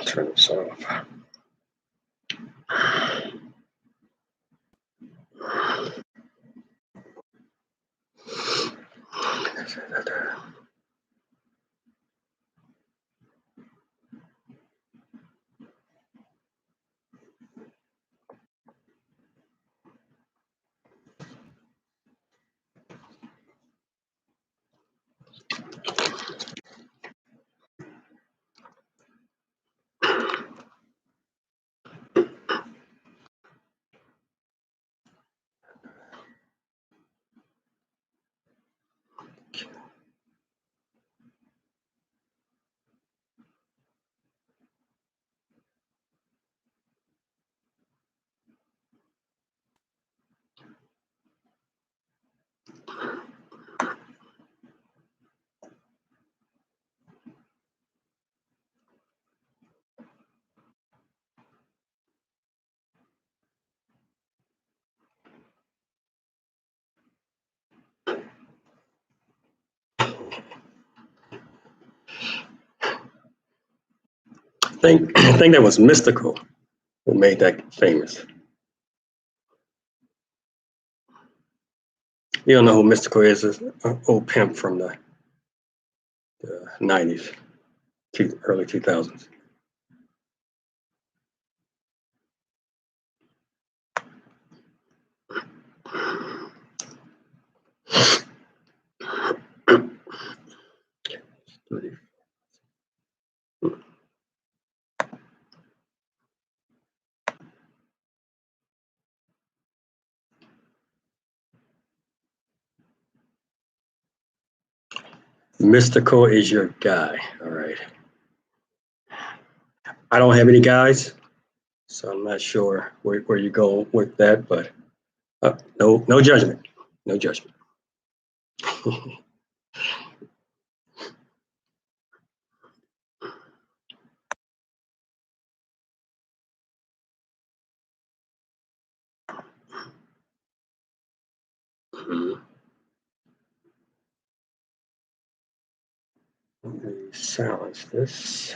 Turn this off. I think that was Mystical who made that famous. You don't know who Mystical is? It's an old pimp from the 90s, early 2000s. Mystical is your guy. All right. I don't have any guys, so I'm not sure where you go with that, but no judgment. No judgment. Let me silence this.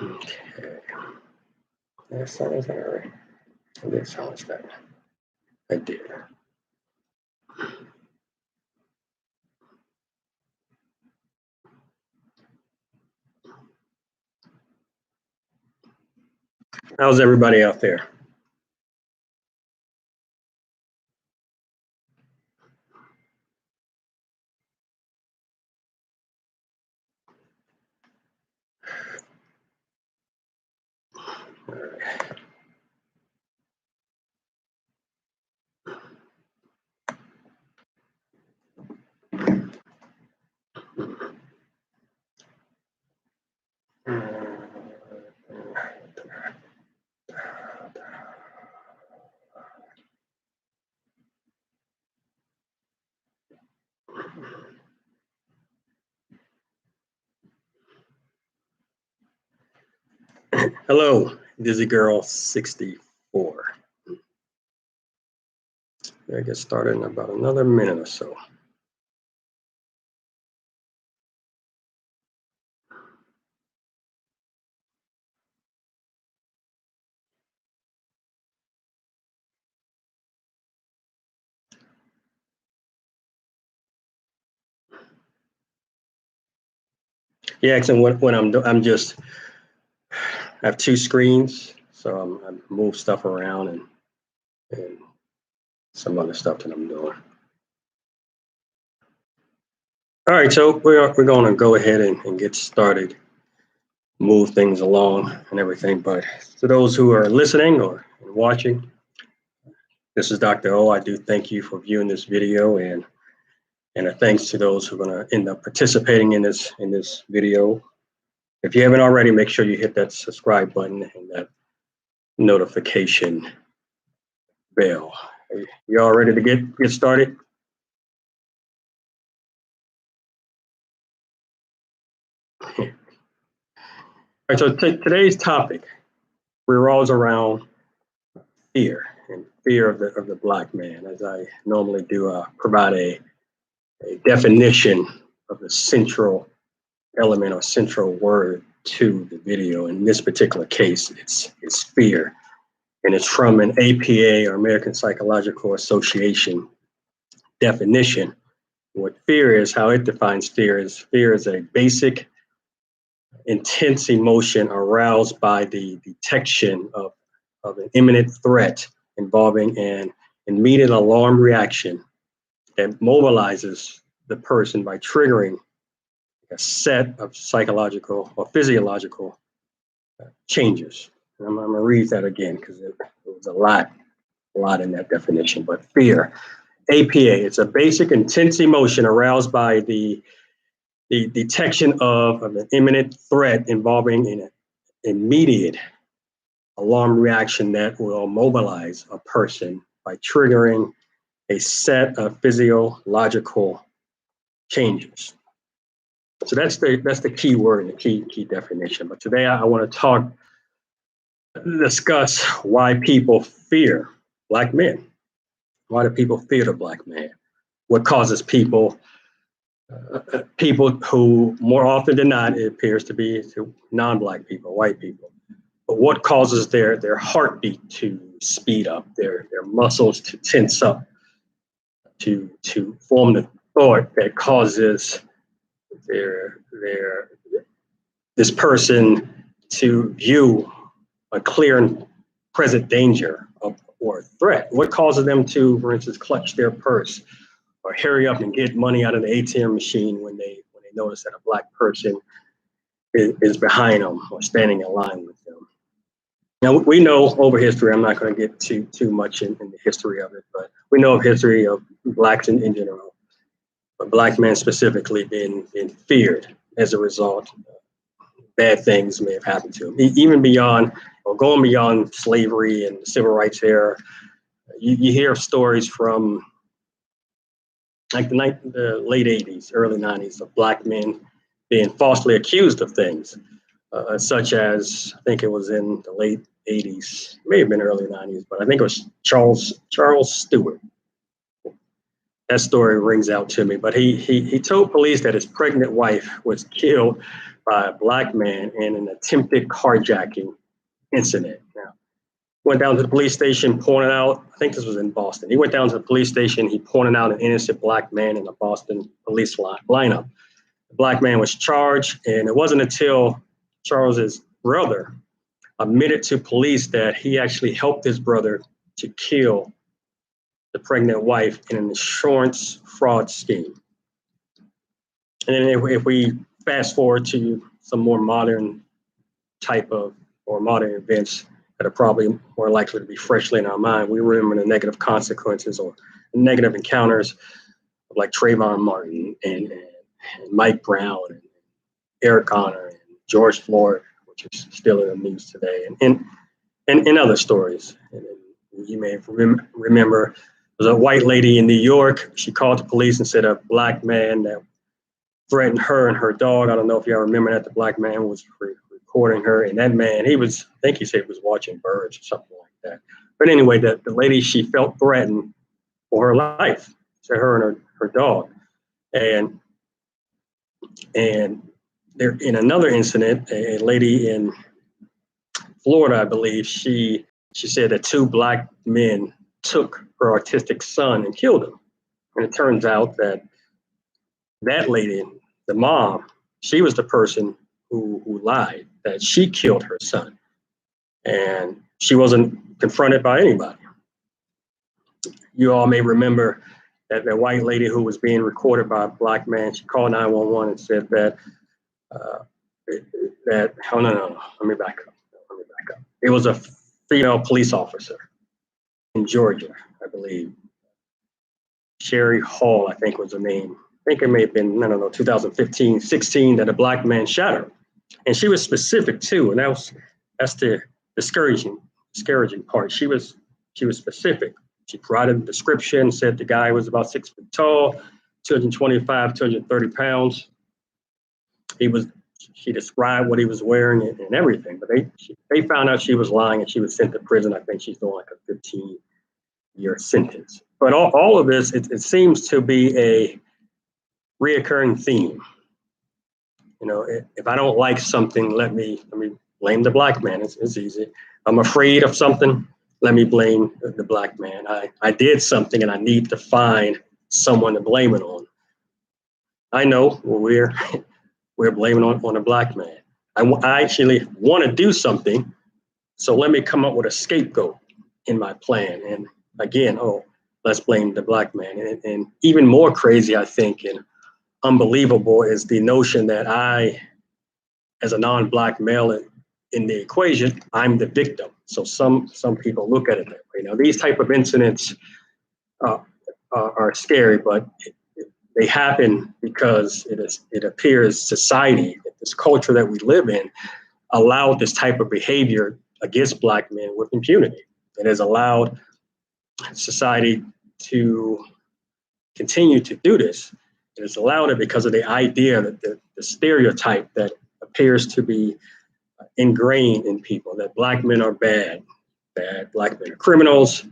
Okay. Did I silence that already? I did silence that. I did. How's everybody out there? All right. Hello, Dizzy Girl 64. I get started in about another minute or so. Yeah, and when I'm just, I have two screens, so I move stuff around and some other stuff that I'm doing. All right, so we're going to go ahead and get started, move things along and everything. But to those who are listening or watching, this is Dr. O. I do thank you for viewing this video, and a thanks to those who are going to end up participating in this video. If you haven't already, make sure you hit that subscribe button and that notification bell. You all ready to get started? All right, so today's topic revolves around fear. And fear of the black man. As I normally do, provide a definition of the central element or central word to the video. In this particular case, it's fear, and it's from an APA or American Psychological Association definition. What fear is, how it defines fear is a basic, intense emotion aroused by the detection of an imminent threat involving an immediate alarm reaction that mobilizes the person by triggering a set of psychological or physiological changes. And I'm going to read that again because it was a lot in that definition. But fear, APA, it's a basic intense emotion aroused by the detection of an imminent threat involving an immediate alarm reaction that will mobilize a person by triggering a set of physiological changes. So that's the key word and the key definition. But today I want to discuss why people fear black men. Why do people fear the black man? What causes people who more often than not, it appears to be non-black people, white people. But what causes their heartbeat to speed up, their muscles to tense up, to form the thought that causes this person to view a clear and present danger or threat? What causes them to, for instance, clutch their purse or hurry up and get money out of the ATM machine when they notice that a black person is behind them or standing in line with them? Now, we know over history, I'm not going to get too much in the history of it, but we know of history of blacks in general, but black men specifically being feared as a result. Bad things may have happened to them, even beyond or going beyond slavery and the civil rights era. You hear stories from like the late 80s, early 90s of black men being falsely accused of things, such as, I think it was in the late 80s, may have been early 90s, but I think it was Charles Stewart. That story rings out to me, but he told police that his pregnant wife was killed by a black man in an attempted carjacking incident. Now, went down to the police station, pointed out, I think this was in Boston. He went down to the police station, he pointed out an innocent black man in the Boston police lineup. The black man was charged, and it wasn't until Charles's brother admitted to police that he actually helped his brother to kill the pregnant wife in an insurance fraud scheme. And then if we fast forward to some more modern type of, or modern events that are probably more likely to be freshly in our mind, we remember the negative consequences or negative encounters of like Trayvon Martin and Mike Brown and Eric Garner and George Floyd, which is still in the news today, and other stories. And you may remember there was a white lady in New York. She called the police and said a black man that threatened her and her dog. I don't know if y'all remember that. The black man was recording her, and that man, I think he said he was watching birds or something like that. But anyway, the lady, she felt threatened for her life, to her and her dog. And there, in another incident, a lady in Florida, I believe, she said that two black men took her autistic son and killed him. And it turns out that lady, the mom, she was the person who lied, that she killed her son. And she wasn't confronted by anybody. You all may remember that the white lady who was being recorded by a black man, she called 911 and said that, oh, no, let me back up. It was a female police officer in Georgia, I believe. Sherry Hall, I think was her name. I think it may have been, 2015, 16, that a black man shot her. And she was specific too, and that's the discouraging part. She was specific. She provided a description, said the guy was about 6 feet tall, 225, 230 pounds. She described what he was wearing and everything, but they found out she was lying and she was sent to prison. I think she's doing like a 15 your sentence. But all of this, it seems to be a reoccurring theme. You know, if I don't like something, let me blame the black man. It's easy. I'm afraid of something. Let me blame the black man. I did something and I need to find someone to blame it on. I know we're blaming on a black man. I actually want to do something, so let me come up with a scapegoat in my plan. And again, oh, let's blame the black man. And even more crazy, I think, and unbelievable is the notion that I, as a non-black male in the equation, I'm the victim. So some people look at it that way. Now, these type of incidents uh, are scary, but they happen because it appears society, this culture that we live in, allowed this type of behavior against black men with impunity. It has allowed society to continue to do this. It has allowed it because of the idea that the stereotype that appears to be ingrained in people that black men are bad, that black men are criminals,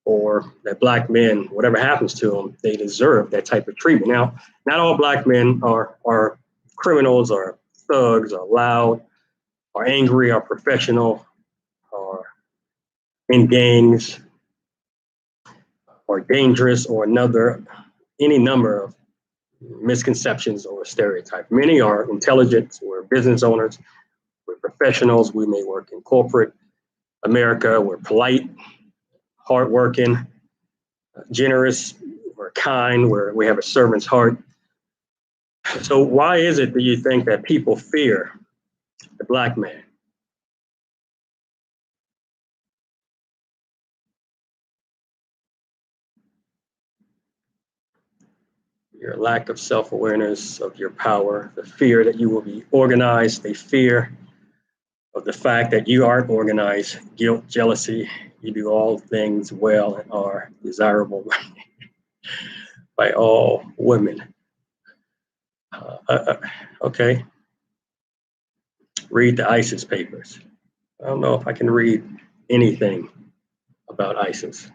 or that black men, whatever happens to them, they deserve that type of treatment. Now, not all black men are criminals or thugs or loud or angry or professional or in gangs or dangerous or any number of misconceptions or stereotypes. Many are intelligent, we're business owners, we're professionals, we may work in corporate America, we're polite, hardworking, generous, we're kind, we have a servant's heart. So why is it that you think that people fear the black man? Your lack of self-awareness of your power, the fear that you will be organized, the fear of the fact that you aren't organized, guilt, jealousy, you do all things well and are desirable by all women. Okay, read the ISIS papers. I don't know if I can read anything about ISIS,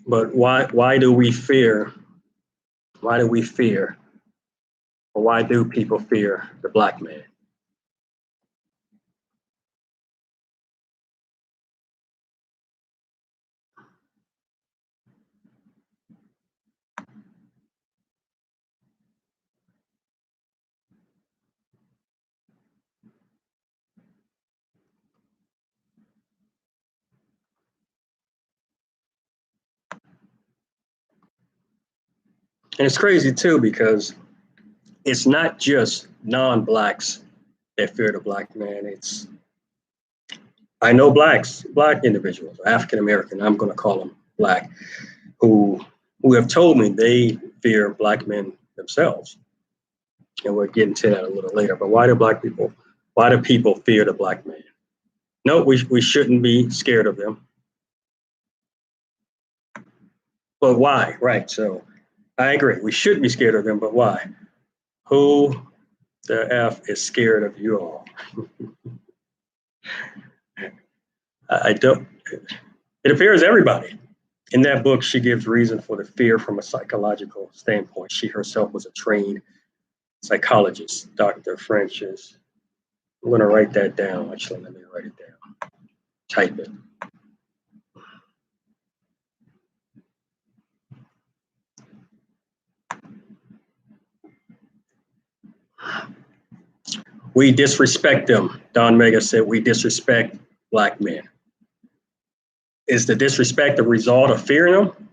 but why do we fear? Why do we fear, or why do people fear the black man? And it's crazy too because it's not just non-blacks that fear the black man. It's I know black individuals, African American. I'm going to call them black, who have told me they fear black men themselves, and we'll get into that a little later. But why do people fear the black man? No, we shouldn't be scared of them. But why? Right. So I agree. We shouldn't be scared of them, but why? Who the F is scared of you all? I don't. It appears everybody. In that book, she gives reason for the fear from a psychological standpoint. She herself was a trained psychologist, Dr. Francis. I'm going to write that down. Actually, let me write it down. Type it. We disrespect them. Don Mega said, we disrespect black men. Is the disrespect a result of fearing them?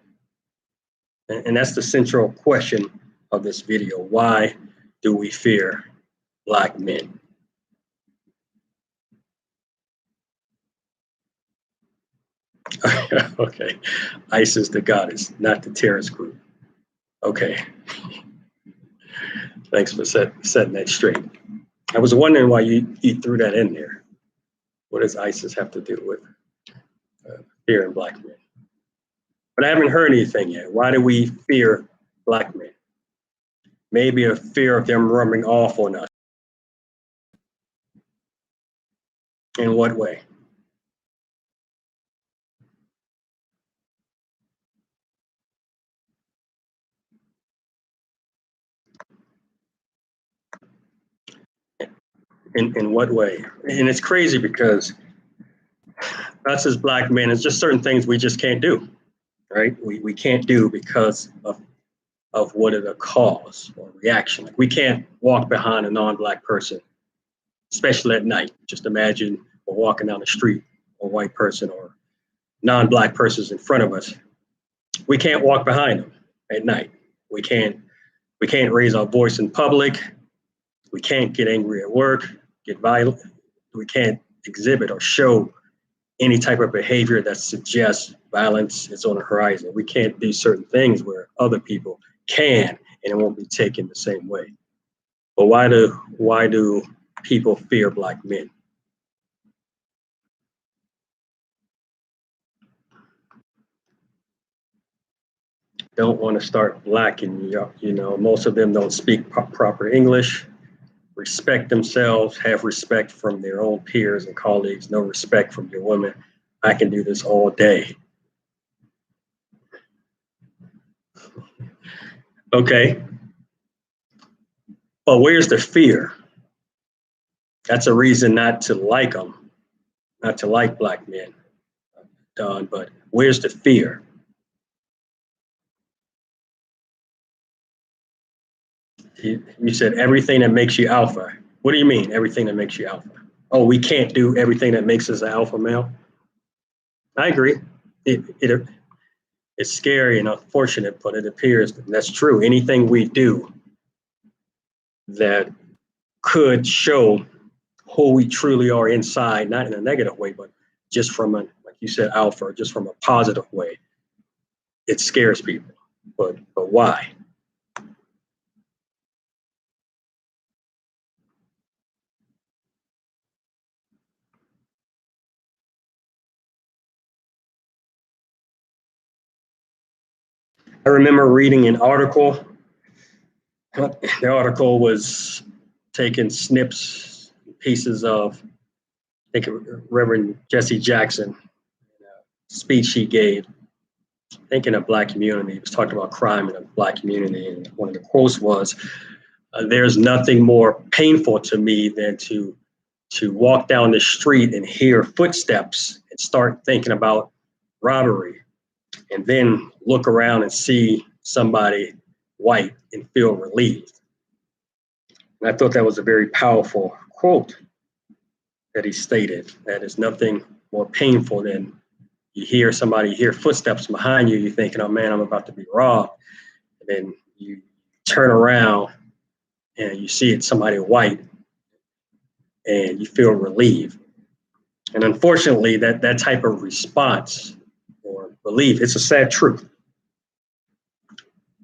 And that's the central question of this video. Why do we fear black men? Okay. ISIS, the goddess, not the terrorist group. Okay. Thanks for setting that straight. I was wondering why you threw that in there. What does ISIS have to do with fearing black men? But I haven't heard anything yet. Why do we fear black men? Maybe a fear of them rubbing off on us. In what way? In what way? And it's crazy because us as black men, it's just certain things we just can't do, right? We can't do because of what it a cause or reaction. Like we can't walk behind a non-black person, especially at night. Just imagine we're walking down the street, a white person or non-black persons in front of us. We can't walk behind them at night. We can't we can't raise our voice in public. We can't get angry at work, get violent. We can't exhibit or show any type of behavior that suggests violence is on the horizon. We can't do certain things where other people can, and it won't be taken the same way. But why do people fear black men? Don't want to start blacking. Most of them don't speak proper English, respect themselves, have respect from their own peers and colleagues, no respect from your women. I can do this all day. Okay, but where's the fear? That's a reason not to like them, not to like black men, Don. But where's the fear? You said everything that makes you alpha. What do you mean, everything that makes you alpha? Oh, we can't do everything that makes us an alpha male? I agree. It's scary and unfortunate, but it appears that that's true. Anything we do that could show who we truly are inside, not in a negative way, but just from a, like you said, alpha, just from a positive way, it scares people. But why? I remember reading an article. The article was taking snips, pieces of, I think, Reverend Jesse Jackson speech he gave, I think in a black community. He was talking about crime in a black community, and one of the quotes was, "There's nothing more painful to me than to walk down the street and hear footsteps and start thinking about robbery, and then look around and see somebody white and feel relieved." And I thought that was a very powerful quote that he stated. That is nothing more painful than you hear footsteps behind you, you're thinking, oh man, I'm about to be robbed. And then you turn around and you see it's somebody white and you feel relieved. And unfortunately, that type of response or belief, it's a sad truth.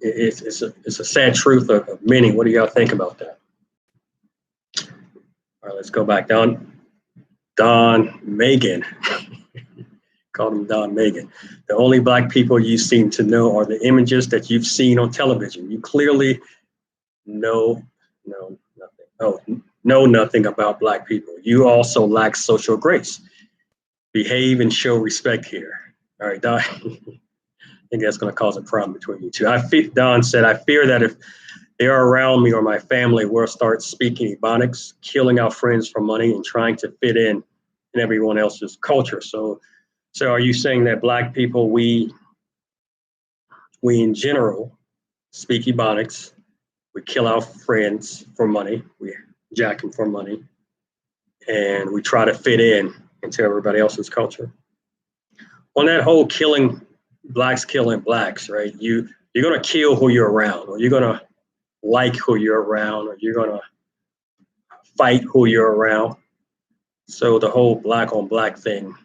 It's a sad truth of many. What do y'all think about that? All right, let's go back down. Don Megan. Called him Don Megan. The only black people you seem to know are the images that you've seen on television. You clearly know nothing. Oh, know nothing about black people. You also lack social grace. Behave and show respect here. All right, Don. I think that's going to cause a problem between you two. Don said, I fear that if they are around me or my family, we'll start speaking Ebonics, killing our friends for money and trying to fit in everyone else's culture. So are you saying that black people, we in general speak Ebonics, we kill our friends for money, we jack them for money, and we try to fit into everybody else's culture? On that whole killing blacks, right? You're gonna kill who you're around, or you're gonna like who you're around, or you're gonna fight who you're around. So the whole black on black thing,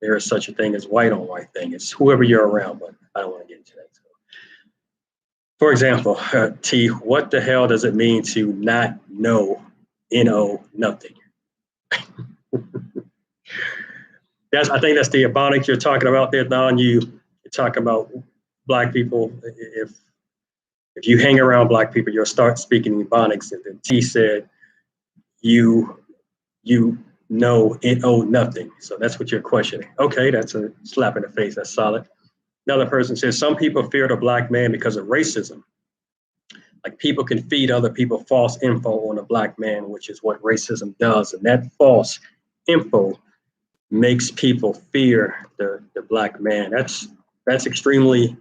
there is such a thing as white on white thing. It's whoever you're around, but I don't want to get into that. So, for example, T, what the hell does it mean to not know, nothing? I think that's the Ebonics you're talking about there, Don. You talk about black people. If you hang around black people, you'll start speaking Ebonics. And then T said, you know nothing. So that's what you're questioning. Okay, that's a slap in the face. That's solid. Another person says, some people fear the black man because of racism. Like people can feed other people false info on a black man, which is what racism does. And that false info makes people fear the black man. That's extremely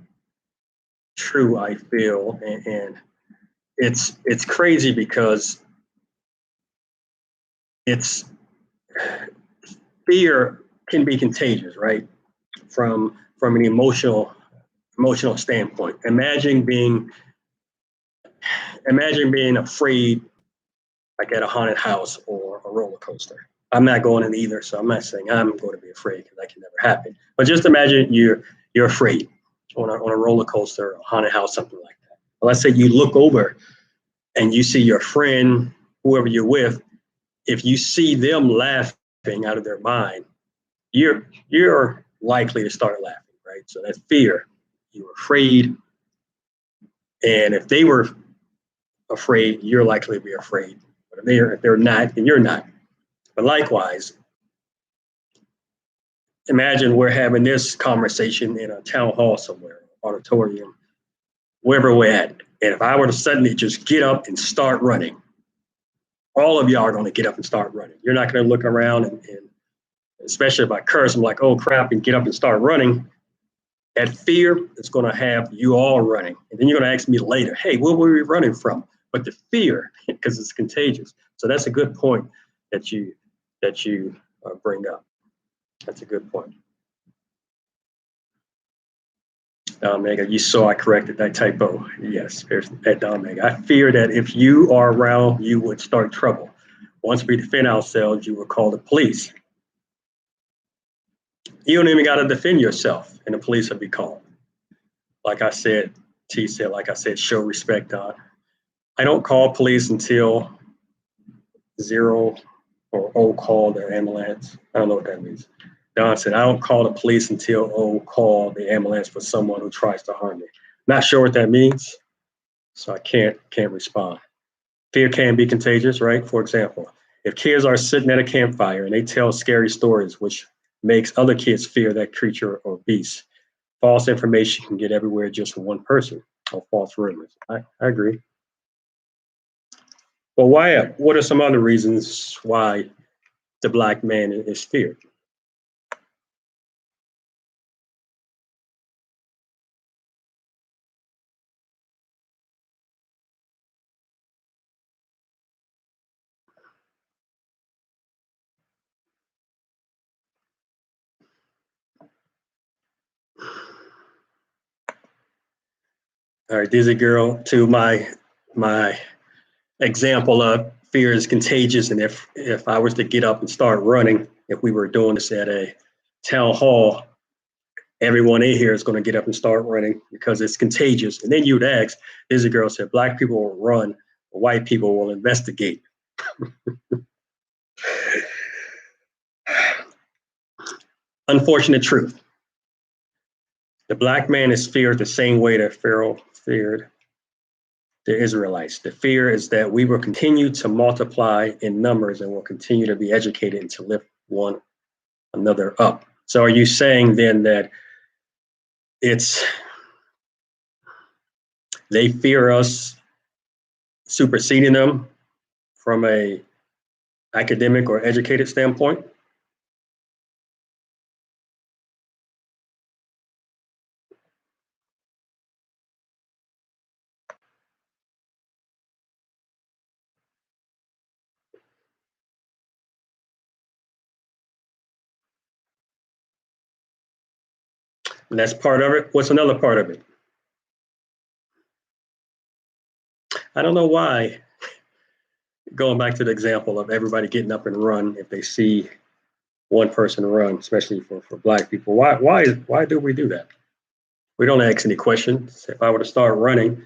true, I feel. And it's crazy because it's fear can be contagious, right? From an emotional standpoint. Imagine being afraid like at a haunted house or a roller coaster. I'm not going in either, so I'm not saying I'm going to be afraid because that can never happen. But just imagine you're afraid on a roller coaster, a haunted house, something like that. Well, let's say you look over and you see your friend, whoever you're with. If you see them laughing out of their mind, you're likely to start laughing, right? So that's fear. You're afraid, and if they were afraid, you're likely to be afraid. But if they're not, then you're not. But likewise, imagine we're having this conversation in a town hall somewhere, auditorium, wherever we're at. And if I were to suddenly just get up and start running, all of y'all are going to get up and start running. You're not going to look around and especially if I curse, I'm like, oh crap, and get up and start running. That fear is going to have you all running. And then you're going to ask me later, hey, what were we running from? But the fear, because it's contagious. So that's a good point that you bring up. That's a good point. Omega, you saw I corrected that typo. Yes, there's that Omega. I fear that if you are around, you would start trouble. Once we defend ourselves, you will call the police. You don't even got to defend yourself, and the police will be called. Like I said, T said, like I said, show respect, Don. I don't call police until 0 or O call the ambulance. I don't know what that means. Don said, I don't call the police until O call the ambulance for someone who tries to harm me. Not sure what that means, so I can't respond. Fear can be contagious, right? For example, if kids are sitting at a campfire and they tell scary stories, which makes other kids fear that creature or beast, false information can get everywhere just from one person, or false rumors. I agree. But why? What are some other reasons why the black man is feared? All right, Dizzy Girl, to my example of fear is contagious, and if I was to get up and start running, if we were doing this at a town hall, everyone in here is going to get up and start running because it's contagious. And then you'd ask, Dizzy Girl said, black people will run, white people will investigate. Unfortunate truth. The black man is feared the same way that Pharaoh feared the Israelites. The fear is that we will continue to multiply in numbers and will continue to be educated and to lift one another up. So are you saying then that it's they fear us superseding them from a academic or educated standpoint? And that's part of it. What's another part of it? I don't know why. Going back to the example of everybody getting up and run if they see one person run, especially for black people. Why do we do that? We don't ask any questions. If I were to start running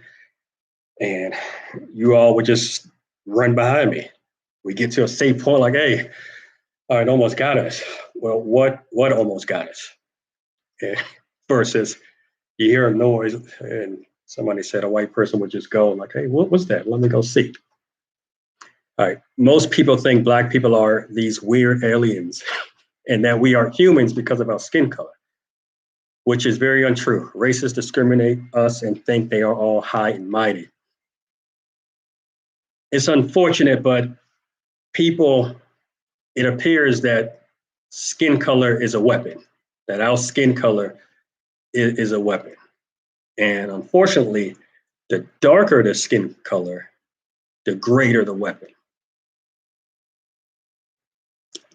and you all would just run behind me, we get to a safe point like, hey, all right, almost got us. Well, what almost got us? And versus you hear a noise and somebody said a white person would just go like, hey, what was that? Let me go see. All right. Most people think black people are these weird aliens and that we are humans because of our skin color, which is very untrue. Racists discriminate us and think they are all high and mighty. it's unfortunate, but people, it appears that skin color is a weapon, that our skin color is a weapon. And unfortunately, the darker the skin color, the greater the weapon.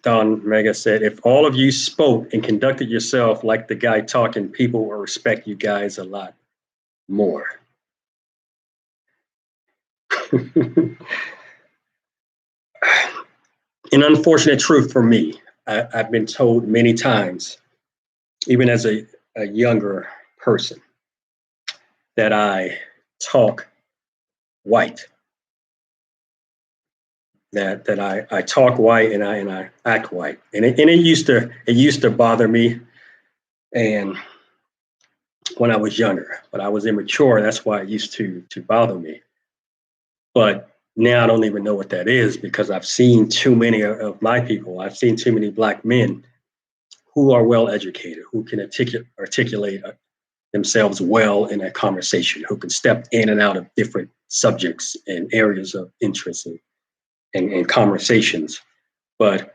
Don Mega said, if all of you spoke and conducted yourself like the guy talking, people will respect you guys a lot more. An unfortunate truth for me, I've been told many times, even as a younger person, that I talk white. That I talk white and I act white, and it used to bother me, and when I was younger, but I was immature. That's why it used to bother me. But now I don't even know what that is because I've seen too many of my people. I've seen too many Black men who are well educated, who can articulate themselves well in a conversation, who can step in and out of different subjects and areas of interest and conversations. But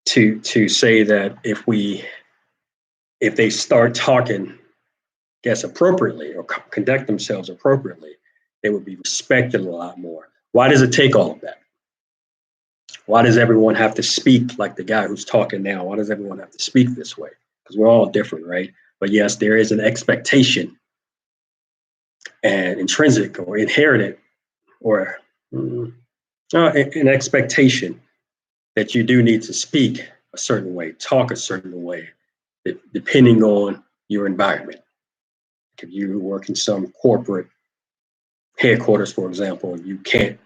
to say that if they start talking, guess appropriately or conduct themselves appropriately, they would be respected a lot more. Why does it take all of that? Why does everyone have to speak like the guy who's talking now? Why does everyone have to speak this way? Because we're all different, right? But yes, there is an expectation and intrinsic or inherited or an expectation that you do need to speak a certain way, talk a certain way, depending on your environment. If you work in some corporate headquarters, for example, you can't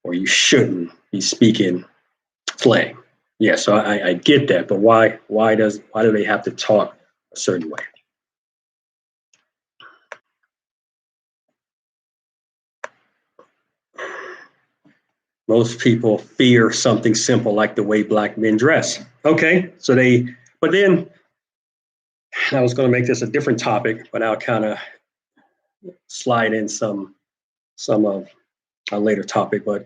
or you shouldn't be speaking slang. Yeah, so I get that, but why do they have to talk a certain way? Most people fear something simple like the way Black men dress. Okay, but then I was going to make this a different topic, but I'll kind of slide in some of a later topic. But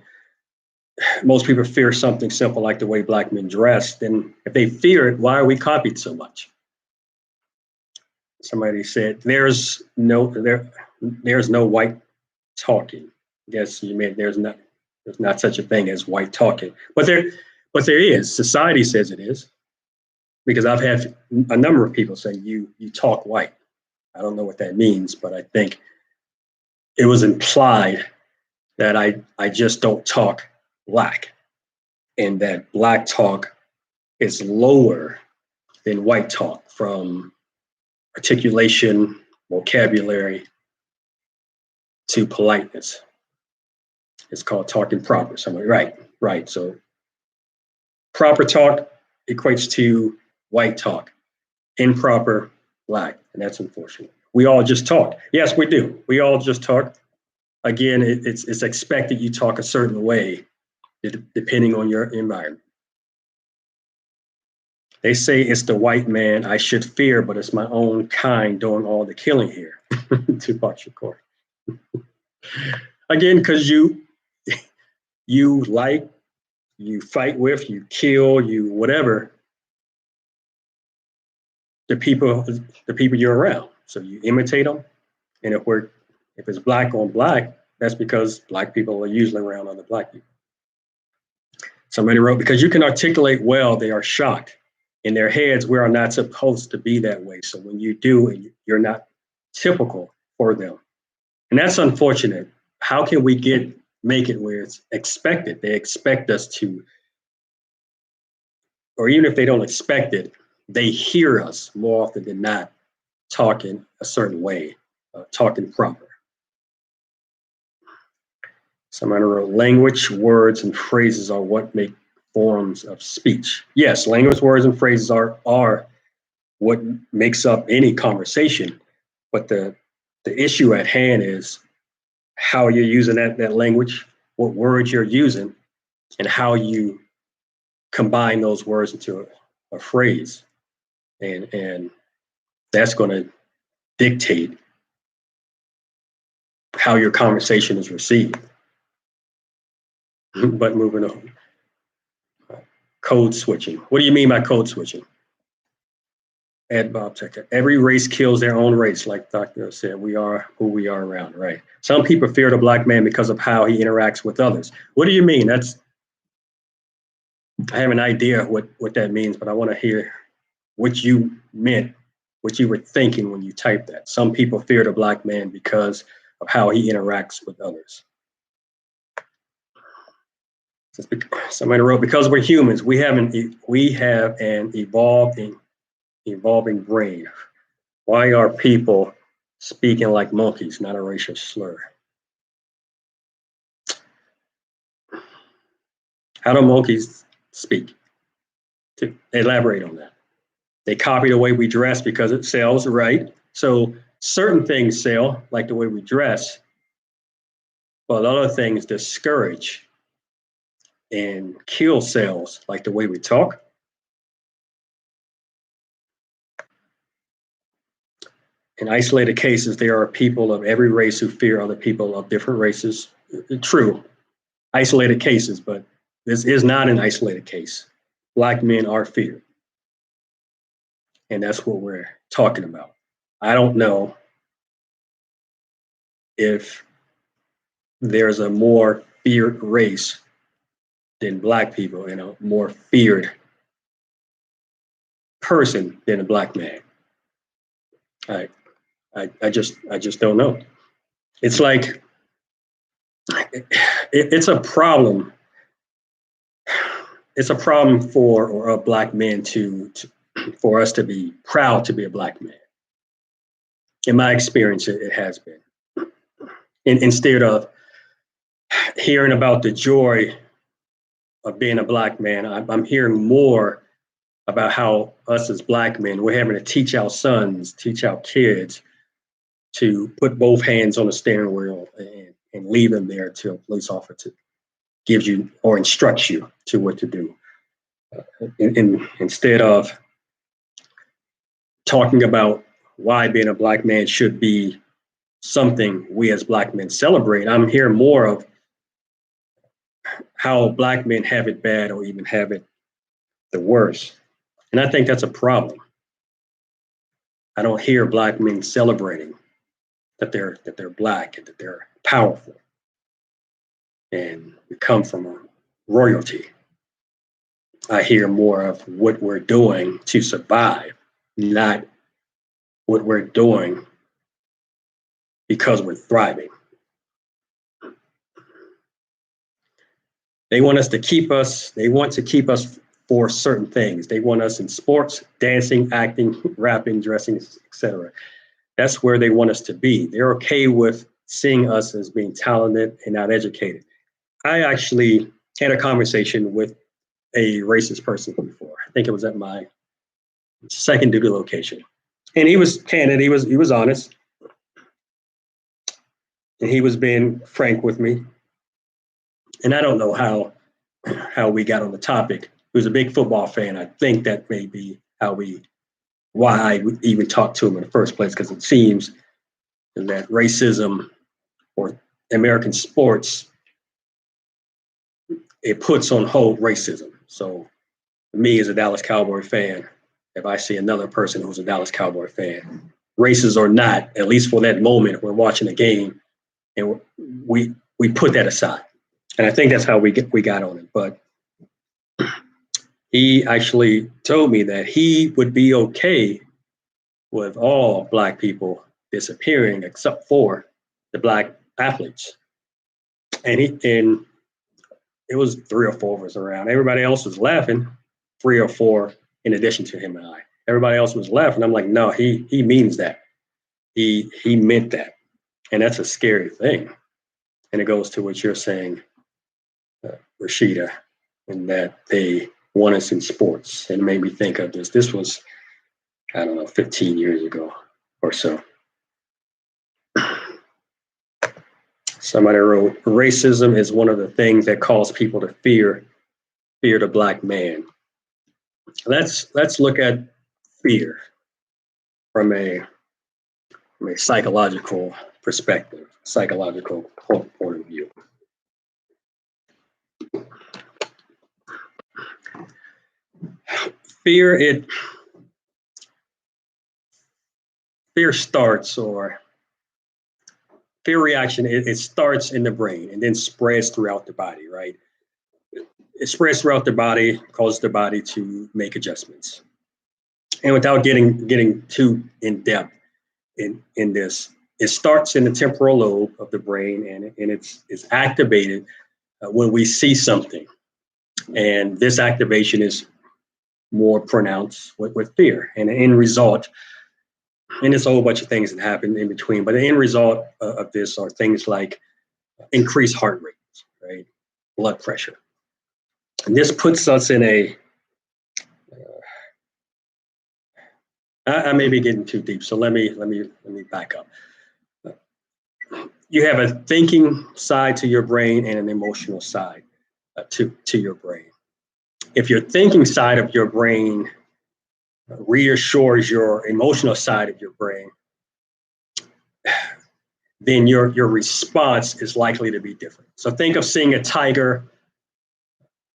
most people fear something simple like the way Black men dress. Then if they fear it, why are we copied so much? Somebody said there's no white talking. I guess you mean there's not such a thing as white talking, but there is. Society says it is, because I've had a number of people say you talk white. I don't know what that means, but I think it was implied that I just don't talk Black, and that Black talk is lower than white talk from articulation, vocabulary to politeness. It's called talking proper. So I'm like, right. So proper talk equates to white talk, improper Black, and that's unfortunate. We all just talk. Yes, we do. We all just talk. Again, it's expected you talk a certain way depending on your environment. They say it's the white man I should fear, but it's my own kind doing all the killing here. Tupac Shakur. Again, because you fight with, you kill, you whatever the people you're around. So you imitate them, and if it's Black on Black, that's because Black people are usually around other Black people. Somebody wrote, because you can articulate well, they are shocked. In their heads, we are not supposed to be that way. So when you do, you're not typical for them. And that's unfortunate. How can we make it where it's expected? They expect us to, or even if they don't expect it, they hear us more often than not talking a certain way, talking proper. Somebody wrote, language, words, and phrases are what make forms of speech. Yes, language, words, and phrases are what makes up any conversation. But the issue at hand is how you're using that language, what words you're using, and how you combine those words into a phrase. And that's going to dictate how your conversation is received. But moving on, code switching. What do you mean by code switching? Ed Bob Tucker. Every race kills their own race, like Dr. said. We are who we are around, right? Some people fear the black man because of how he interacts with others. What do you mean? I have an idea what that means, but I want to hear what you meant, what you were thinking when you typed that. Some people fear the black man because of how he interacts with others. Somebody wrote, because we're humans, we have an evolving brain. Why are people speaking like monkeys, not a racial slur? How do monkeys speak? To elaborate on that. They copy the way we dress because it sells, right? So certain things sell, like the way we dress, but other things discourage and kill sales, like the way we talk. In isolated cases, there are people of every race who fear other people of different races. True, isolated cases, but this is not an isolated case. Black men are feared. And that's what we're talking about. I don't know if there's a more feared race than black people and a more feared person than a black man. I just don't know. It's like it's a problem. It's a problem for a black man for us to be proud to be a black man. In my experience, it has been. Instead of hearing about the joy of being a black man, I'm hearing more about how us as black men, we're having to teach our sons, teach our kids to put both hands on the steering wheel and leave them there till a police officer gives you or instructs you to what to do. Instead of talking about why being a black man should be something we as black men celebrate, I'm hearing more of how black men have it bad or even have it the worst. And I think that's a problem. I don't hear black men celebrating that they're black and that they're powerful and we come from a royalty. I hear more of what we're doing to survive, not what we're doing because we're thriving. They want to keep us for certain things. They want us in sports, dancing, acting, rapping, dressing, etc. That's where they want us to be. They're okay with seeing us as being talented and not educated. I actually had a conversation with a racist person before. I think it was at my second duty location. And he was candid, he was honest. And he was being frank with me. And I don't know how we got on the topic. He was a big football fan. I think that may be why I even talked to him in the first place, because it seems that racism or American sports, it puts on hold racism. So me as a Dallas Cowboy fan, if I see another person who's a Dallas Cowboy fan, racist or not, at least for that moment, we're watching a game and we put that aside. And I think that's how we got on it. But he actually told me that he would be okay with all black people disappearing except for the black athletes. And it was 3 or 4 of us around. Everybody else was laughing, 3 or 4 in addition to him and I. Everybody else was laughing. I'm like, no, he means that. He meant that. And that's a scary thing. And it goes to what you're saying, Rashida, and that they want us in sports. And it made me think of this. This was, I don't know, 15 years ago or so. Somebody wrote, racism is one of the things that cause people to fear the black man. Let's look at fear from a from a psychological perspective, psychological point of view. Fear, fear starts, or fear reaction, it starts in the brain and then spreads throughout the body, right? It spreads throughout the body, causes the body to make adjustments. And without getting too in depth in this, it starts in the temporal lobe of the brain, and it's activated when we see something. And this activation is more pronounced with fear. And the end result, and there's a whole bunch of things that happen in between, but the end result of this are things like increased heart rate, right? Blood pressure. And this puts us in a, I may be getting too deep, so let me back up. You have a thinking side to your brain and an emotional side to your brain. If your thinking side of your brain reassures your emotional side of your brain, then your response is likely to be different. So think of seeing a tiger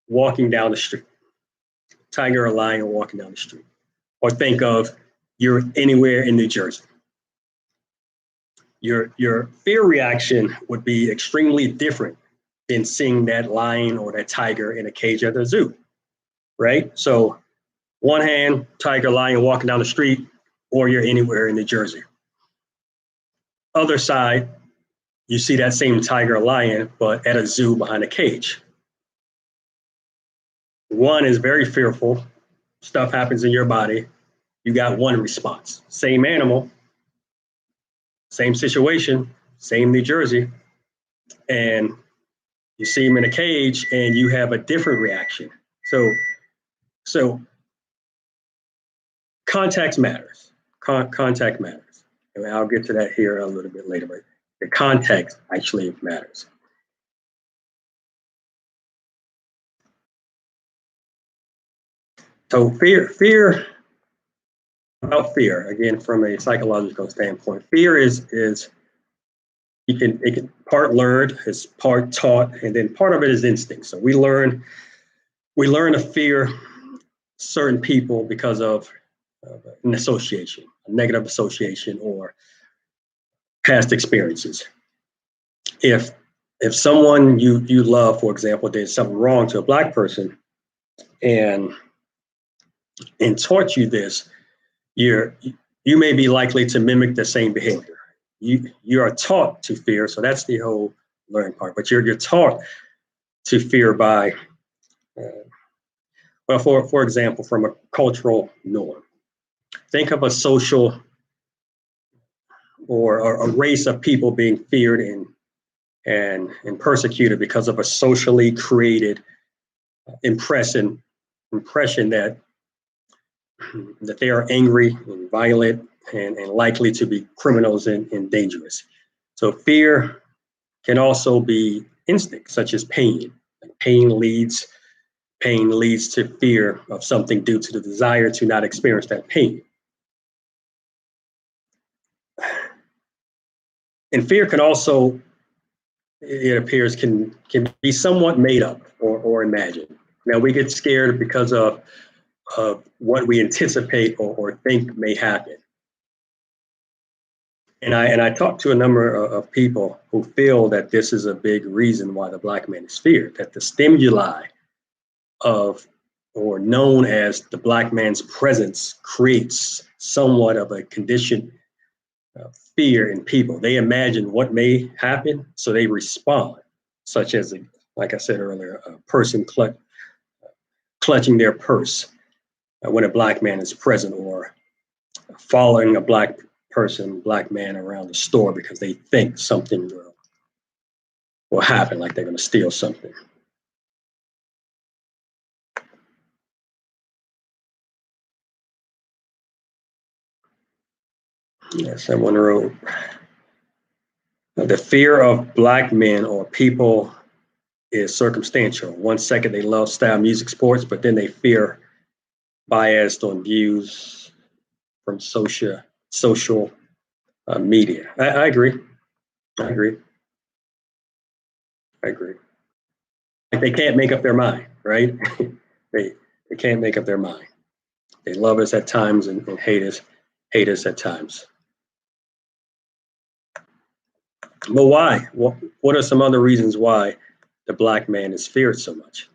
walking down the street, tiger or lion walking down the street, or think of you're anywhere in New Jersey. Your fear reaction would be extremely different than seeing that lion or that tiger in a cage at the zoo, right? So one hand, tiger, lion walking down the street, or you're anywhere in New Jersey. Other side, you see that same tiger or lion, but at a zoo behind a cage. One is very fearful, stuff happens in your body, you got one response. Same animal, same situation, same New Jersey, and you see him in a cage and you have a different reaction. So context matters. Contact matters. And I'll get to that here a little bit later, but the context actually matters. So fear, again, from a psychological standpoint, fear is it can part learned, it's part taught, and then part of it is instinct. So we learn to fear certain people because of an association, a negative association, or past experiences. If someone you love, for example, did something wrong to a Black person and taught you this, you may be likely to mimic the same behavior. You are taught to fear, so that's the whole learning part. But you're taught to fear by, well, for example, from a cultural norm. Think of a social or a race of people being feared and persecuted because of a socially created impression that they are angry and violent and likely to be criminals and dangerous. So fear can also be instinct, such as pain. Pain leads to fear of something due to the desire to not experience that pain. And fear can also, it appears, can be somewhat made up or imagined. Now, we get scared because of what we anticipate or think may happen. And I talked to a number of people who feel that this is a big reason why the Black man is feared, that the stimuli of, or known as the Black man's presence, creates somewhat of a condition of fear in people. They imagine what may happen, so they respond, such as, like I said earlier, a person clutching their purse when a Black man is present, or following a Black man around the store because they think something will happen, like they're going to steal something. Yeah, someone wrote, the fear of Black men or people is circumstantial. One second they love style music, sports, but then they fear biased on views from social media. I agree. I agree. I agree. Like they can't make up their mind, right? they they can't make up their mind. They love us at times and hate us at times. But why? What are some other reasons why the black man is feared so much?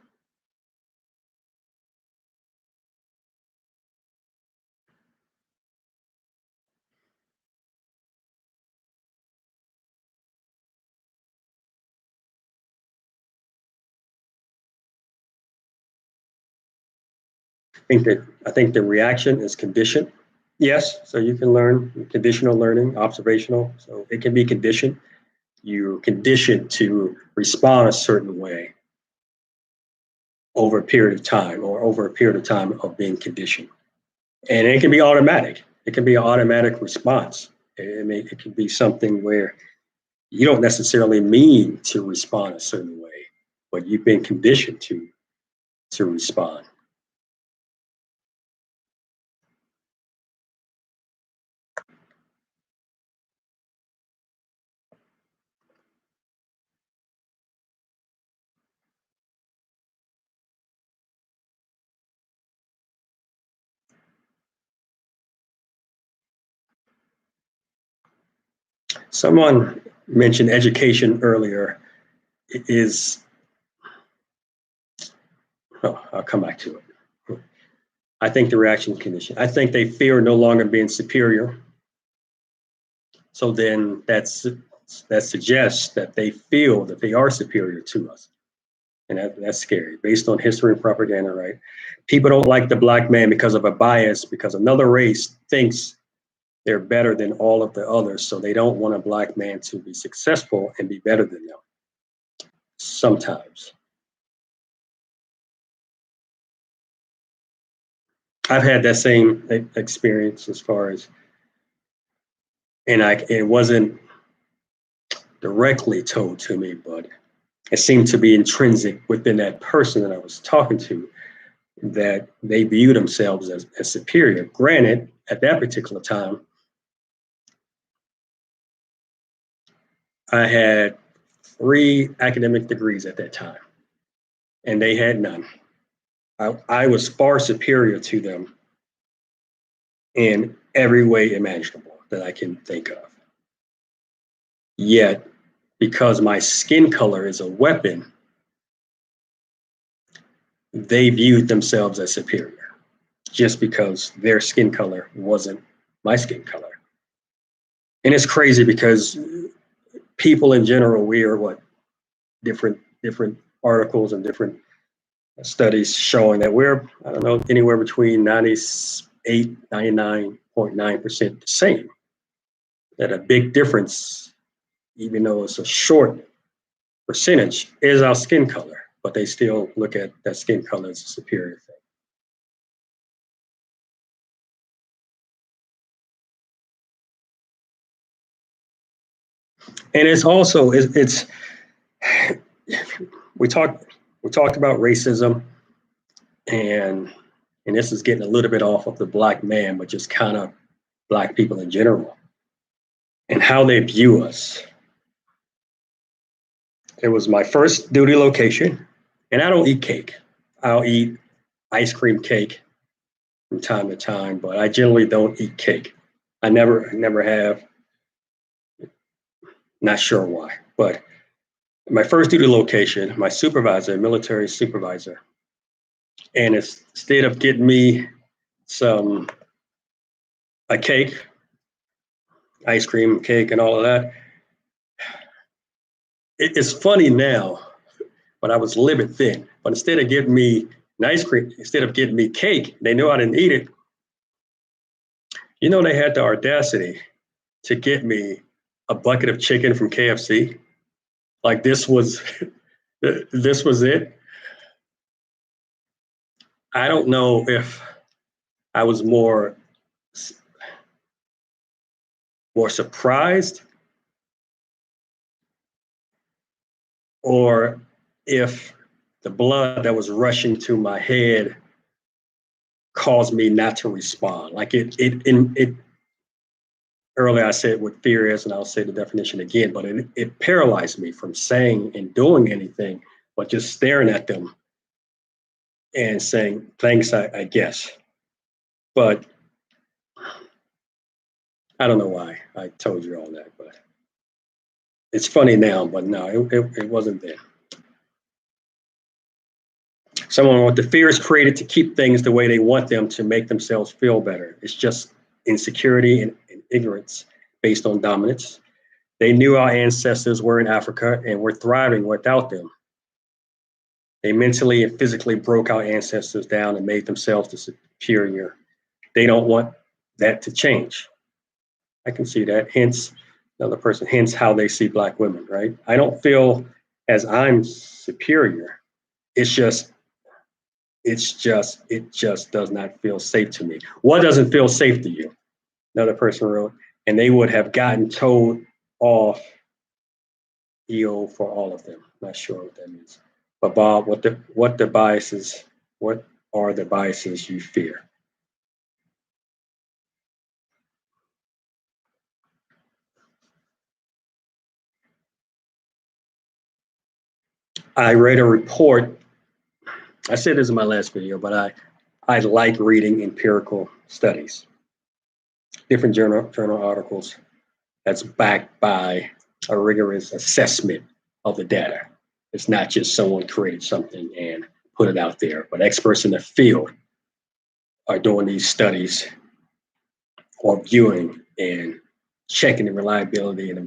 I think the reaction is conditioned. Yes, so you can learn conditional learning, observational. So it can be conditioned. You're conditioned to respond a certain way over a period of time or over a period of time of being conditioned. And it can be automatic. It can be an automatic response. It can be something where you don't necessarily mean to respond a certain way, but you've been conditioned to respond. Someone mentioned education earlier. Is oh, I'll come back to it. I think the reaction condition. I think they fear no longer being superior. So then that suggests that they feel that they are superior to us. And that's scary based on history and propaganda, right? People don't like the black man because of a bias, because another race thinks they're better than all of the others. So they don't want a black man to be successful and be better than them sometimes. I've had that same experience as far as, and it wasn't directly told to me, but it seemed to be intrinsic within that person that I was talking to that they view themselves as superior. Granted, at that particular time, I had 3 academic degrees at that time, and they had none. I was far superior to them in every way imaginable that I can think of. Yet, because my skin color is a weapon, they viewed themselves as superior just because their skin color wasn't my skin color. And it's crazy because people in general, we are what different articles and different studies showing that we're, I don't know, anywhere between 98, 99.9% the same. That a big difference, even though it's a short percentage, is our skin color, but they still look at that skin color as a superior thing. And it's also it's we talked we talked about racism and this is getting a little bit off of the black man, but just kind of black people in general and how they view us. It was my first duty location, and I don't eat cake. I'll eat ice cream cake from time to time, but I generally don't eat cake. I never have. Not sure why, but my first duty location, my supervisor, military supervisor, and instead of getting me some a cake, ice cream cake, and all of that, it's funny now, but I was living thin. But instead of getting me an ice cream, instead of getting me cake, they knew I didn't eat it. You know, they had the audacity to get me a bucket of chicken from KFC. Like this was this was it. I don't know if I was more surprised or if the blood that was rushing to my head caused me not to respond. Like it earlier I said what fear is, and I'll say the definition again, but it paralyzed me from saying and doing anything, but just staring at them and saying, thanks, I guess. But I don't know why I told you all that, but it's funny now, but no, it wasn't then. Someone with the fear is created to keep things the way they want them to make themselves feel better. It's just insecurity and ignorance based on dominance. They knew our ancestors were in Africa and were thriving without them. They mentally and physically broke our ancestors down and made themselves the superior. They don't want that to change. I can see that. Hence, another person, hence how they see Black women, right? I don't feel as I'm superior. It's just, it just does not feel safe to me. What doesn't feel safe to you? Another person wrote, and they would have gotten told off EO for all of them. Not sure what that means. But Bob, what are the biases you fear? I read a report. I said this in my last video, but I like reading empirical studies, different journal articles that's backed by a rigorous assessment of the data. It's not just someone created something and put it out there, but experts in the field are doing these studies or viewing and checking the reliability and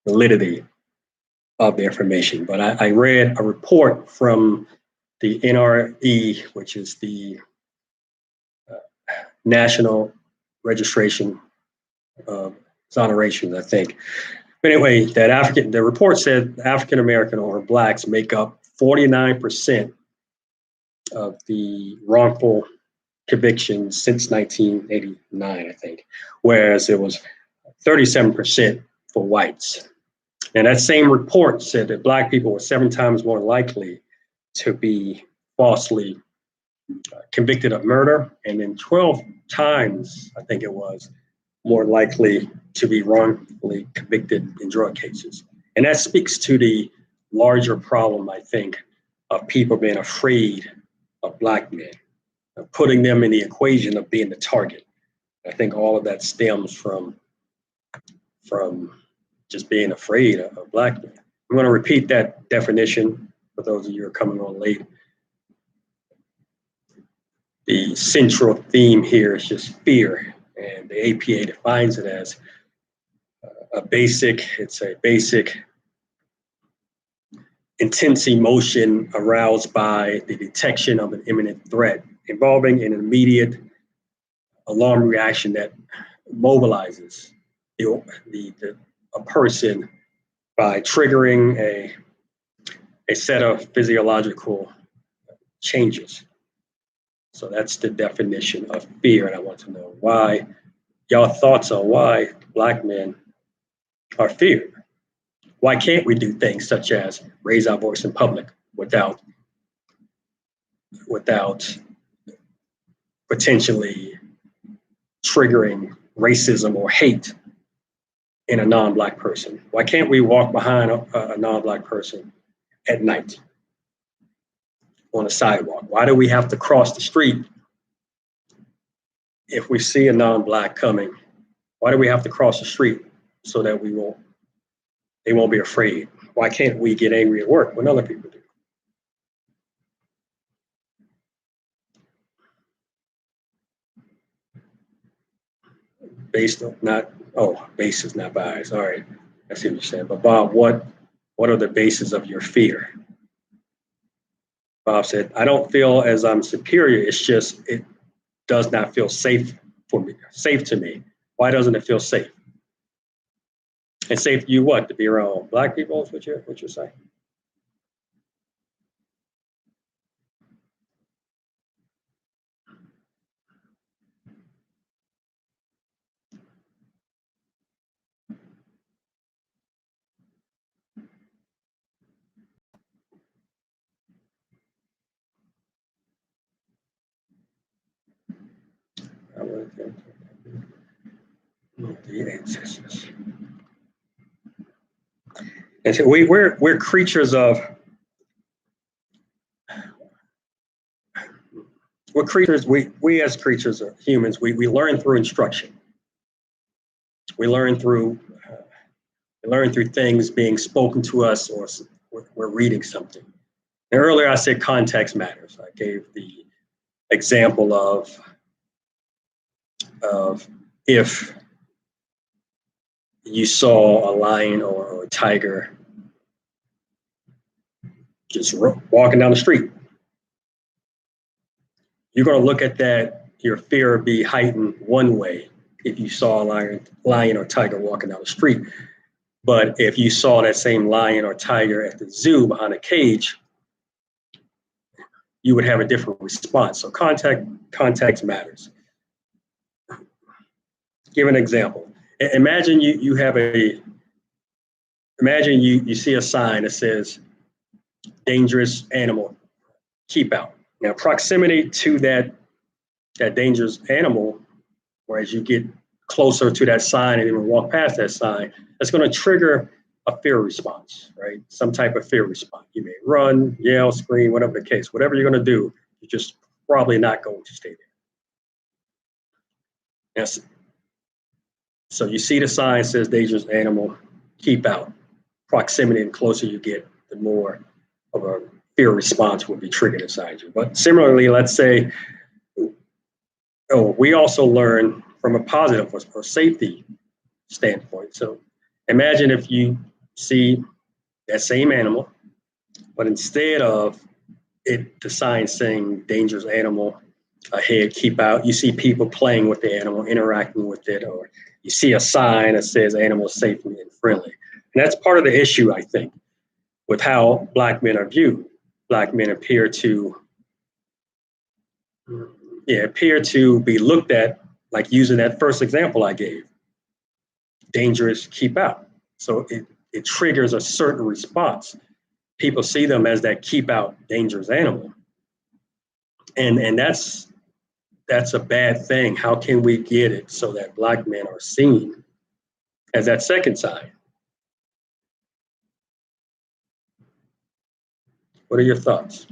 the validity of the information. But I read a report from the NRE, which is the National Registration of Exonerations, I think. But anyway, the report said African American or Blacks make up 49% of the wrongful convictions since 1989, I think, whereas it was 37% for whites. And that same report said that Black people were 7 times more likely to be falsely convicted of murder, and then 12 times, I think it was, more likely to be wrongfully convicted in drug cases. And that speaks to the larger problem, I think, of people being afraid of Black men, of putting them in the equation of being the target. I think all of that stems from just being afraid of Black men. I'm going to repeat that definition for those of you who are coming on late. The central theme here is just fear, and the APA defines it as it's a basic intense emotion aroused by the detection of an imminent threat, involving an immediate alarm reaction that mobilizes a person by triggering a set of physiological changes. So that's the definition of fear, and I want to know why, y'all thoughts on why Black men are feared. Why can't we do things such as raise our voice in public without potentially triggering racism or hate in a non-Black person? Why can't we walk behind a non-Black person at night on a sidewalk? Why do we have to cross the street if we see a non-Black coming? Why do we have to cross the street so that they won't be afraid? Why can't we get angry at work when other people do? Base is not bias. All right, I see what you're saying. But Bob, what are the bases of your fear? Bob said, I don't feel as I'm superior. It's just it does not feel safe to me. Why doesn't it feel safe? And safe to you what? To be around Black people is what you're saying? the ancestors. And so we're creatures of, we're creatures, we as creatures of humans, we learn through instruction. We learn through things being spoken to us, or we're reading something. And earlier I said context matters. I gave the example of if you saw a lion or a tiger just walking down the street, you're going to look at that, your fear would be heightened one way if you saw a lion or tiger walking down the street. But if you saw that same lion or tiger at the zoo behind a cage, you would have a different response. So context matters. Give an example. Imagine you see a sign that says dangerous animal, keep out. Now, proximity to that dangerous animal, or as you get closer to that sign and even walk past that sign, that's going to trigger a fear response, right? Some type of fear response. You may run, yell, scream, whatever the case. Whatever you're going to do, you're just probably not going to stay there. Yes. So you see the sign says dangerous animal, keep out. Proximity, and closer you get, the more of a fear response will be triggered inside you. But similarly, let's say, we also learn from a positive or safety standpoint. So imagine if you see that same animal, but instead of the sign saying dangerous animal ahead, keep out, you see people playing with the animal, interacting with it, or you see a sign that says animal safe and friendly. And that's part of the issue, I think, with how Black men are viewed. Black men appear to be looked at, like using that first example I gave, dangerous, keep out. So it triggers a certain response. People see them as that keep out dangerous animal. And that's a bad thing. How can we get it so that Black men are seen as that second sign? What are your thoughts?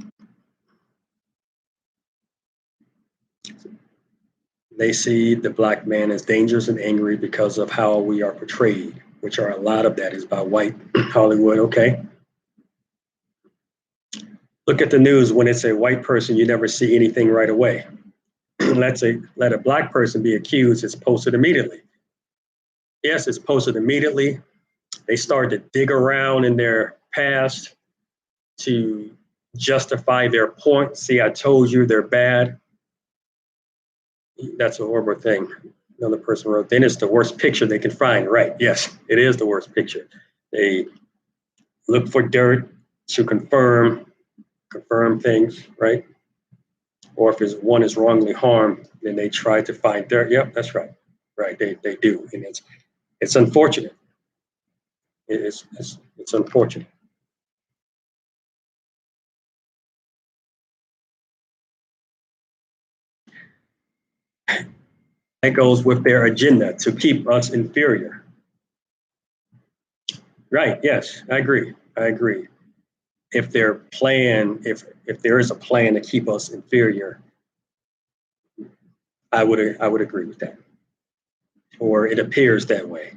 They see the Black man as dangerous and angry because of how we are portrayed, which are a lot of that is by white Hollywood. Okay. Look at the news. When it's a white person, you never see anything right away. Let a Black person be accused, it's posted immediately. Yes, it's posted immediately. They start to dig around in their past to justify their point. See, I told you they're bad. That's a horrible thing. Another person wrote, then it's the worst picture they can find. Right. Yes, it is the worst picture. They look for dirt to confirm things, right? Or if one is wrongly harmed, then they try to find dirt. Yep, that's right. Right, they do. And it's unfortunate. It's unfortunate. That goes with their agenda to keep us inferior. Right, yes, I agree. If their plan, if there is a plan to keep us inferior, I would agree with that. Or it appears that way.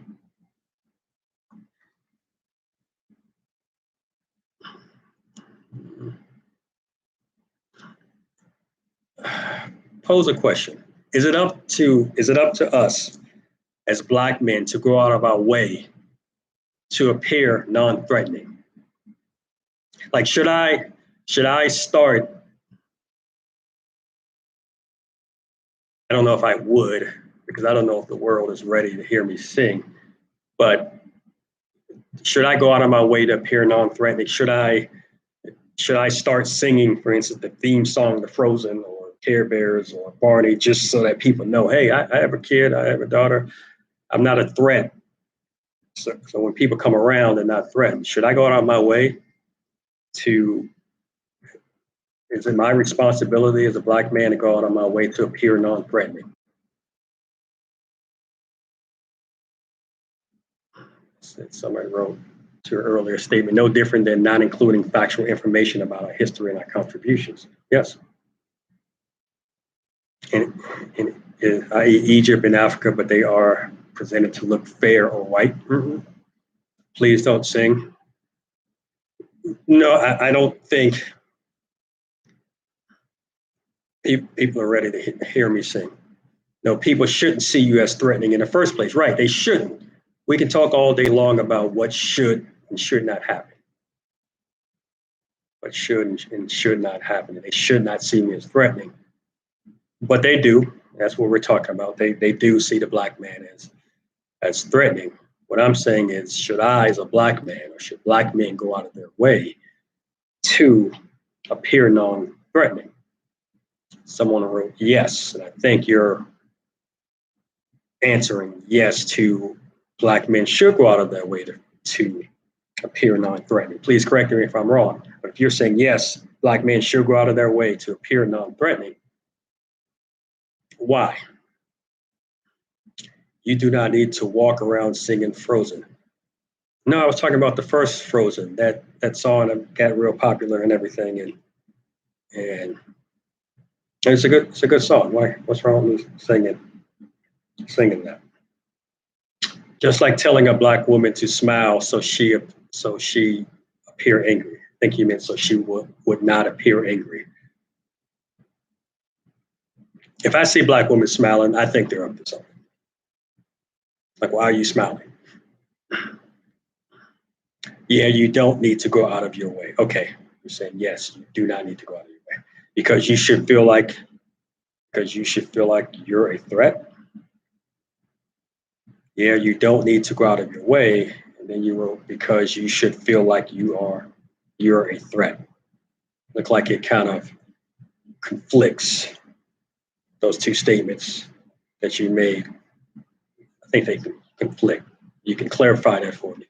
Pose a question. Is it up to us as Black men to go out of our way to appear non-threatening? Like, should I start? I don't know if I would, because I don't know if the world is ready to hear me sing, but should I go out of my way to appear non-threatening? Should I start singing, for instance, the theme song to Frozen or Care Bears or Barney, just so that people know, hey, I have a kid, I have a daughter, I'm not a threat. So when people come around, they're not threatened. Should I go out of my way is it my responsibility as a Black man to go out of my way to appear non-threatening? Somebody wrote to your earlier statement, no different than not including factual information about our history and our contributions. Yes. In i.e. Egypt and Africa, but they are presented to look fair or white. Mm-hmm. Please don't sing. No, I don't think people are ready to hear me sing. No, people shouldn't see you as threatening in the first place. Right, they shouldn't. We can talk all day long about what should and should not happen. What should and should not happen. They should not see me as threatening. But they do. That's what we're talking about. They do see the black man as threatening. What I'm saying is, should I, as a black man, or should black men go out of their way to appear non-threatening? Someone wrote yes, and I think you're answering yes to black men should go out of their way to appear non-threatening. Please correct me if I'm wrong. But if you're saying yes, black men should go out of their way to appear non-threatening, why? You do not need to walk around singing Frozen. No, I was talking about the first Frozen, that song that got real popular and everything, and it's a good song. Why? What's wrong with me singing that? Just like telling a black woman to smile so she appear angry. I think you meant so she would not appear angry. If I see black women smiling, I think they're up to something. Like, why are you smiling? Yeah, you don't need to go out of your way. Okay, you're saying yes, you do not need to go out of your way because you should feel like you're a threat. Yeah, you don't need to go out of your way, and then you wrote because you should feel like you're a threat. Look like it kind of conflicts those two statements that you made. I think they conflict. You can clarify that for me.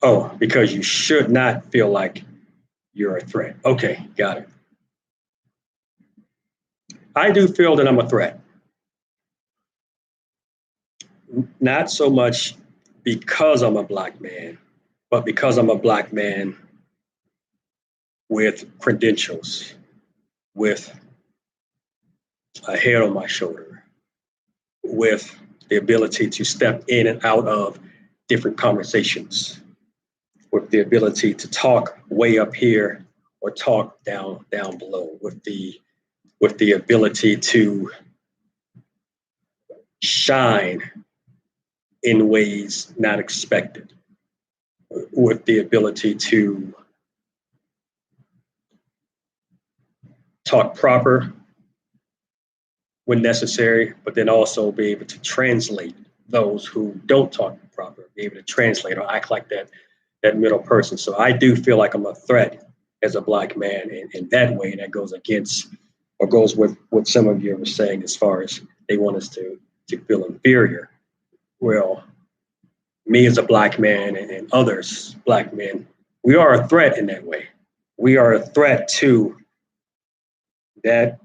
Oh, because you should not feel like you're a threat. Okay, got it. I do feel that I'm a threat. Not so much because I'm a black man, but because I'm a black man with credentials, with a head on my shoulder, with the ability to step in and out of different conversations, with the ability to talk way up here or talk down below, with the ability to shine in ways not expected, with the ability to talk proper when necessary, but then also be able to translate those who don't talk proper, be able to translate or act like that middle person. So I do feel like I'm a threat as a black man in that way, and that goes against or goes with what some of you were saying as far as they want us to feel inferior. Well, me as a black man and others, black men, we are a threat in that way. We are a threat to that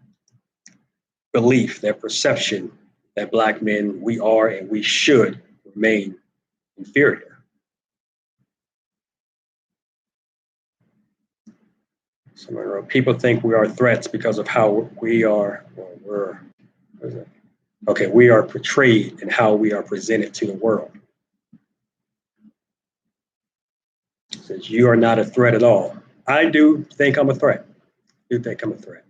belief, that perception that black men, we are and we should remain inferior. Somebody wrote, people think we are threats because of how we are, or we are portrayed and how we are presented to the world. It says you are not a threat at all. I do think I'm a threat. I do think I'm a threat.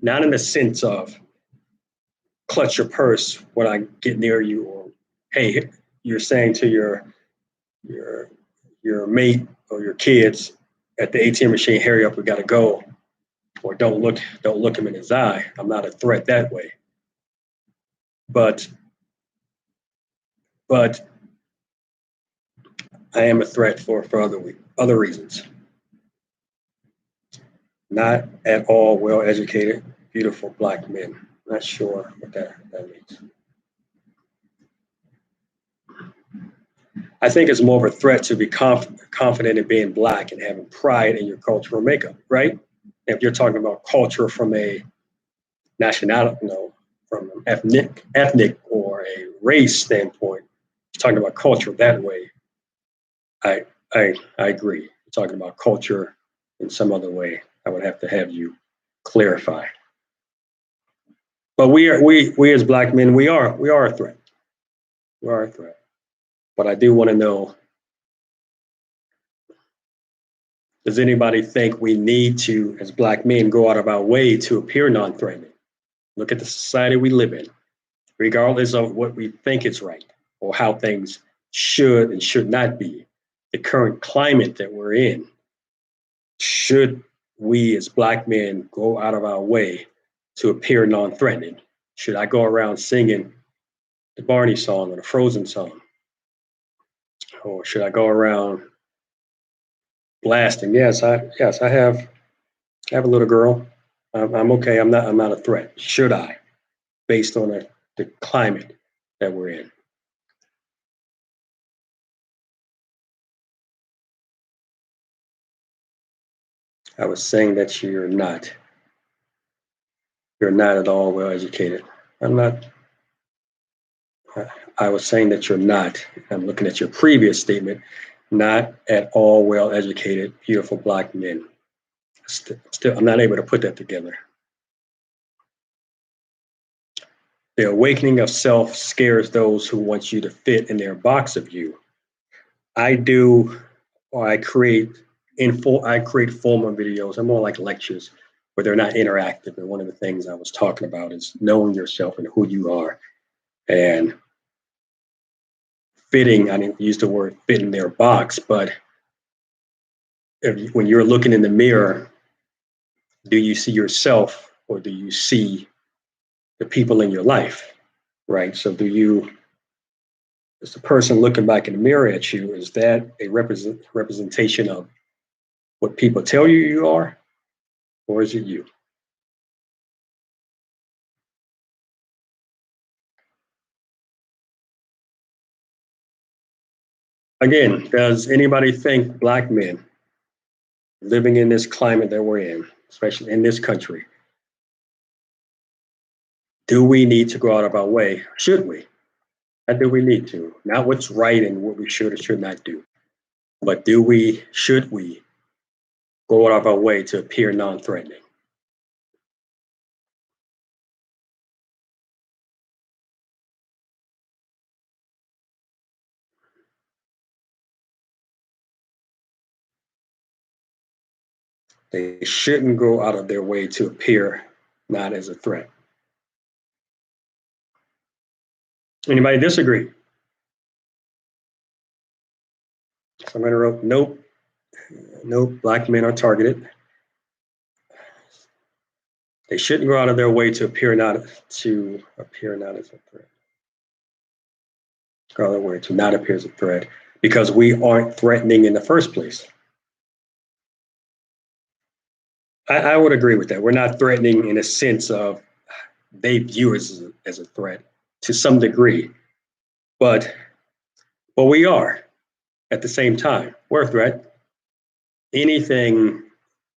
Not in the sense of clutch your purse when I get near you, or hey, you're saying to your mate or your kids at the ATM machine, hurry up, we gotta go, or don't look him in his eye. I'm not a threat that way. But I am a threat for other reasons. Not at all well educated, beautiful black men. Not sure what that means. I think it's more of a threat to be confident in being black and having pride in your cultural makeup, right? If you're talking about culture from a nationality, from an ethnic or a race standpoint, talking about culture that way, I I agree. Talking about culture in some other way, I would have to have you clarify. But we as black men, we are a threat. We are a threat. But I do want to know: does anybody think we need to, as black men, go out of our way to appear non-threatening? Look at the society we live in, regardless of what we think is right or how things should and should not be. The current climate that we're in, should we as black men go out of our way to appear non-threatening? Should I go around singing the Barney song or the Frozen song? Or should I go around blasting? Yes, I have a little girl. I'm okay. I'm not a threat. Should I, based on the climate that we're in? I was saying that you're not at all well educated. I'm not. I was saying that you're not. I'm looking at your previous statement. Not at all well educated, beautiful black men. Still, I'm not able to put that together. The awakening of self scares those who want you to fit in their box of you. I do, or I create formal videos. I'm more like lectures, where they're not interactive. And one of the things I was talking about is knowing yourself and who you are, and fitting. I didn't use the word fit in their box, but when you're looking in the mirror, do you see yourself or do you see the people in your life? Right. So is the person looking back in the mirror at you, is that a representation of what people tell you you are, or is it you? Again, does anybody think black men living in this climate that we're in, especially in this country, do we need to go out of our way? Should we? Or do we need to? Not what's right and what we should or should not do, but should we go out of our way to appear non threatening? They shouldn't go out of their way to appear not as a threat. Anybody disagree? Somebody wrote, nope, nope, black men are targeted. They shouldn't go out of their way to appear not as a threat. Go out of their way to not appear as a threat because we aren't threatening in the first place. I would agree with that. We're not threatening in a sense of they view us as a threat to some degree, but we are at the same time. We're a threat. Anything,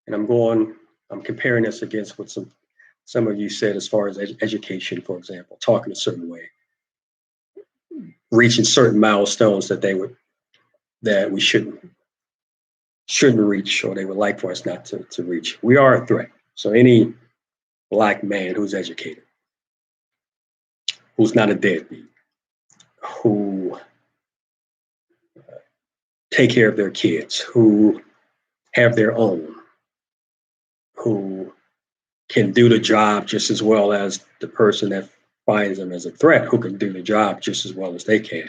and I'm comparing this against what some of you said as far as education, for example, talking a certain way, reaching certain milestones that we shouldn't reach, or they would like for us not to reach. We are a threat. So any black man who's educated, who's not a deadbeat, who take care of their kids, who have their own, who can do the job just as well as the person that finds them as a threat, who can do the job just as well as they can.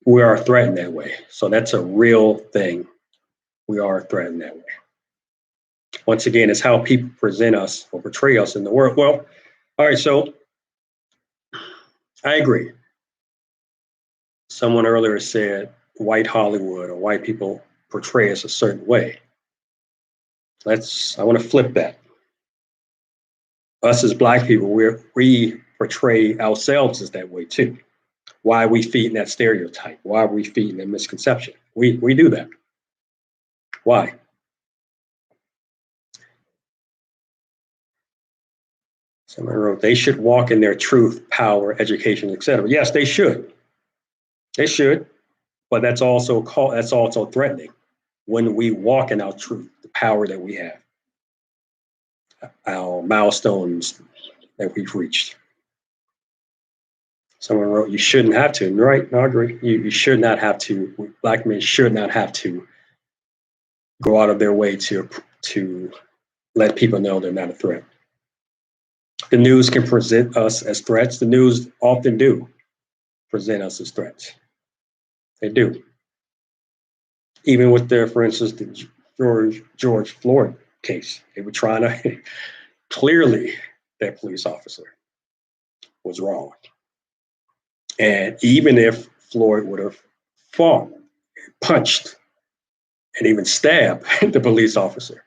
We are a threat in that way. So that's a real thing. We are a threat in that way. Once again, it's how people present us or portray us in the world. Well, all right, so I agree. Someone earlier said white Hollywood or white people portray us a certain way. I want to flip that. Us as black people, we portray ourselves as that way too. Why are we feeding that stereotype? Why are we feeding that misconception? We do that. Why? Someone wrote, they should walk in their truth, power, education, etc. Yes, they should. They should, but that's also threatening when we walk in our truth, the power that we have, our milestones that we've reached. Someone wrote, you shouldn't have to. Right, no, I agree. You should not have to. Black men should not have to go out of their way to let people know they're not a threat. The news can present us as threats. The news often do present us as threats. They do. Even with for instance, the George Floyd case, they were trying to clearly that police officer was wrong. And even if Floyd would have fought, punched, and even stabbed the police officer,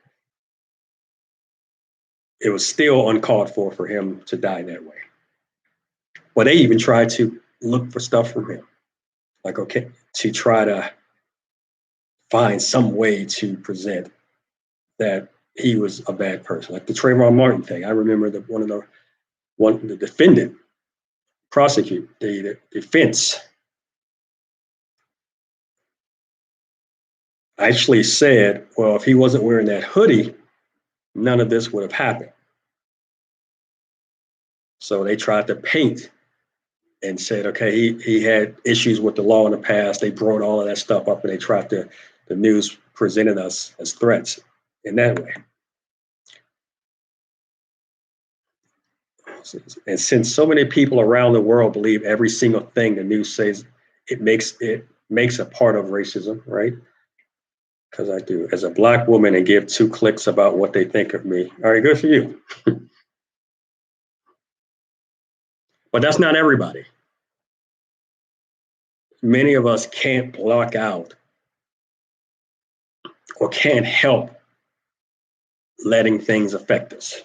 it was still uncalled for him to die that way. Well, they even tried to look for stuff from him, like, okay, to try to find some way to present that he was a bad person, like the Trayvon Martin thing. I remember the defendant, prosecute, the defense actually said, well, if he wasn't wearing that hoodie, none of this would have happened. So they tried to paint and said, okay, he had issues with the law in the past. They brought all of that stuff up and they tried to, the news presented us as threats in that way. And since so many people around the world believe every single thing the news says, it makes a part of racism, right? Because I do, as a Black woman, and give 2 clicks about what they think of me. All right, good for you. But that's not everybody. Many of us can't block out or can't help letting things affect us.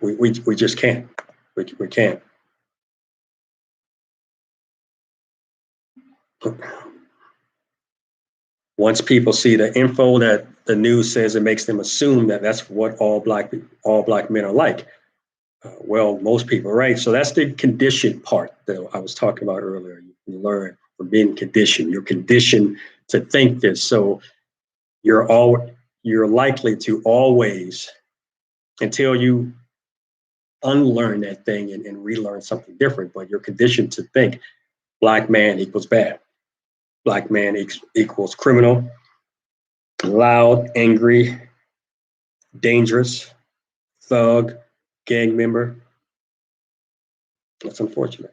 We just can't. We can't. Once people see the info that the news says, it makes them assume that that's what all black men are like. Well, most people, right? So that's the conditioned part that I was talking about earlier. You learn from being conditioned. You're conditioned to think this. So you're likely to always, until you unlearn that thing and relearn something different, but you're conditioned to think Black man equals bad. Black man equals criminal, loud, angry, dangerous, thug, gang member. That's unfortunate.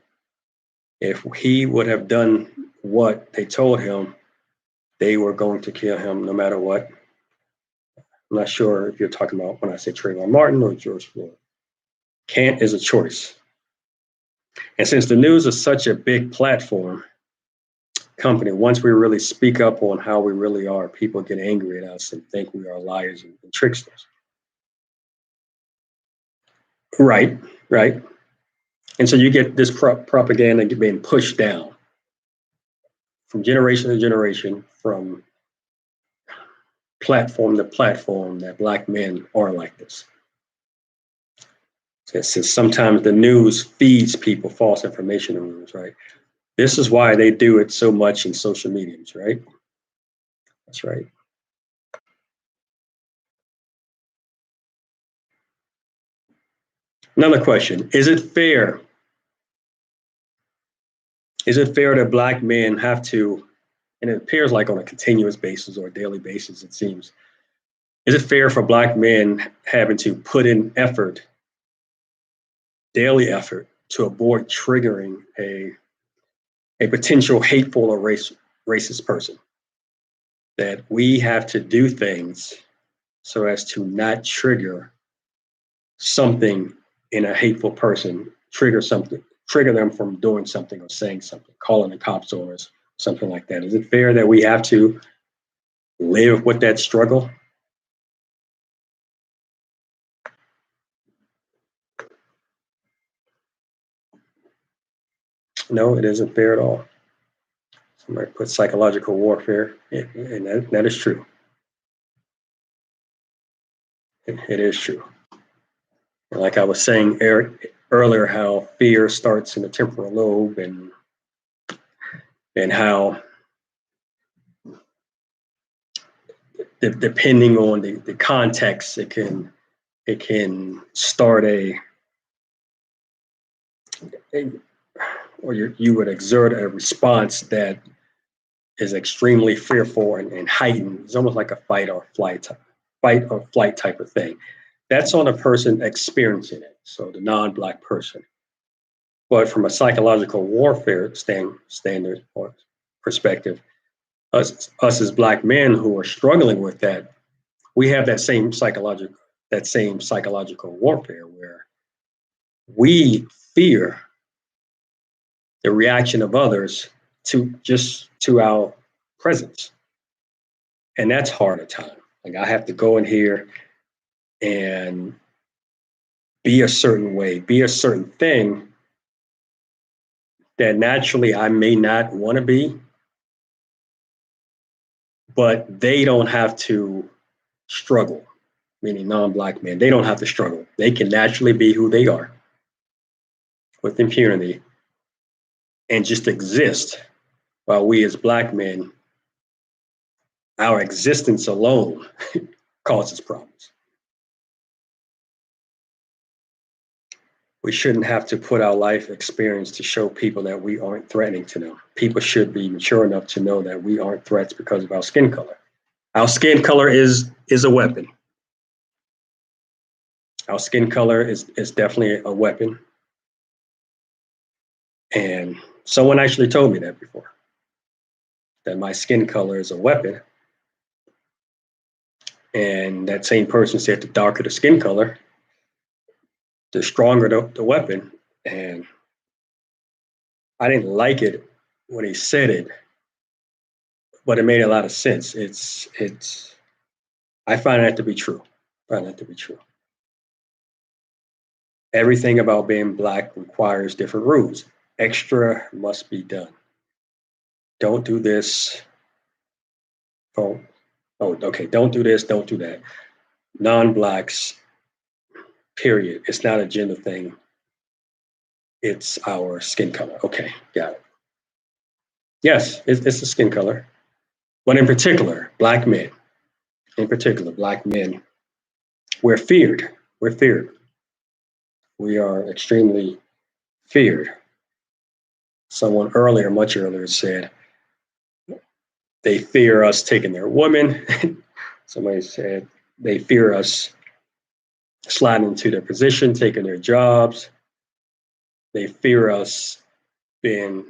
If he would have done what they told him, they were going to kill him no matter what. I'm not sure if you're talking about when I say Trayvon Martin or George Floyd. Can't is a choice. And since the news is such a big platform, company, once we really speak up on how we really are, people get angry at us and think we are liars and tricksters. Right, right. And so you get this propaganda being pushed down from generation to generation, from platform to platform, that Black men are like this. Since sometimes the news feeds people false information in rooms, right? This is why they do it so much in social mediums, right? That's right. Another question, is it fair? Is it fair that Black men have to, and it appears like on a continuous basis or a daily basis, it seems, is it fair for Black men having to put in effort, daily effort, to avoid triggering a potential hateful or racist person? That we have to do things so as to not trigger something in a hateful person, trigger them from doing something or saying something, calling the cops on us, something like that. Is it fair that we have to live with that struggle? No, it isn't fair at all. Somebody put psychological warfare, and that is true. It is true. And like I was saying earlier, how fear starts in the temporal lobe, and how depending on the context, it can start a or you would exert a response that is extremely fearful and heightened. It's almost like a fight or flight type of thing. That's on a person experiencing it, so the non-black person. But from a psychological warfare standard or perspective, us as black men who are struggling with that, we have that same psychological warfare where we fear the reaction of others to our presence. And that's hard at times. Like I have to go in here and be a certain way, be a certain thing that naturally I may not want to be, but they don't have to struggle, meaning non-black men. They don't have to struggle. They can naturally be who they are with impunity and just exist, while we as black men, our existence alone causes problems. We shouldn't have to put our life experience to show people that we aren't threatening to them. People should be mature enough to know that we aren't threats because of our skin color. Our skin color is a weapon. Our skin color is definitely a weapon. And someone actually told me that before, that my skin color is a weapon. And that same person said the darker the skin color, the stronger the weapon. And I didn't like it when he said it, but it made a lot of sense. I find that to be true. Everything about being black requires different rules. Extra must be done. Don't do this. Okay, don't do this, don't do that. Non-blacks, period. It's not a gender thing. It's our skin color. Okay, got it. Yes, it's the skin color. But in particular, black men, we're feared. We're feared. We are extremely feared. Someone earlier, much earlier, said they fear us taking their woman. Somebody said they fear us sliding into their position, taking their jobs. They fear us being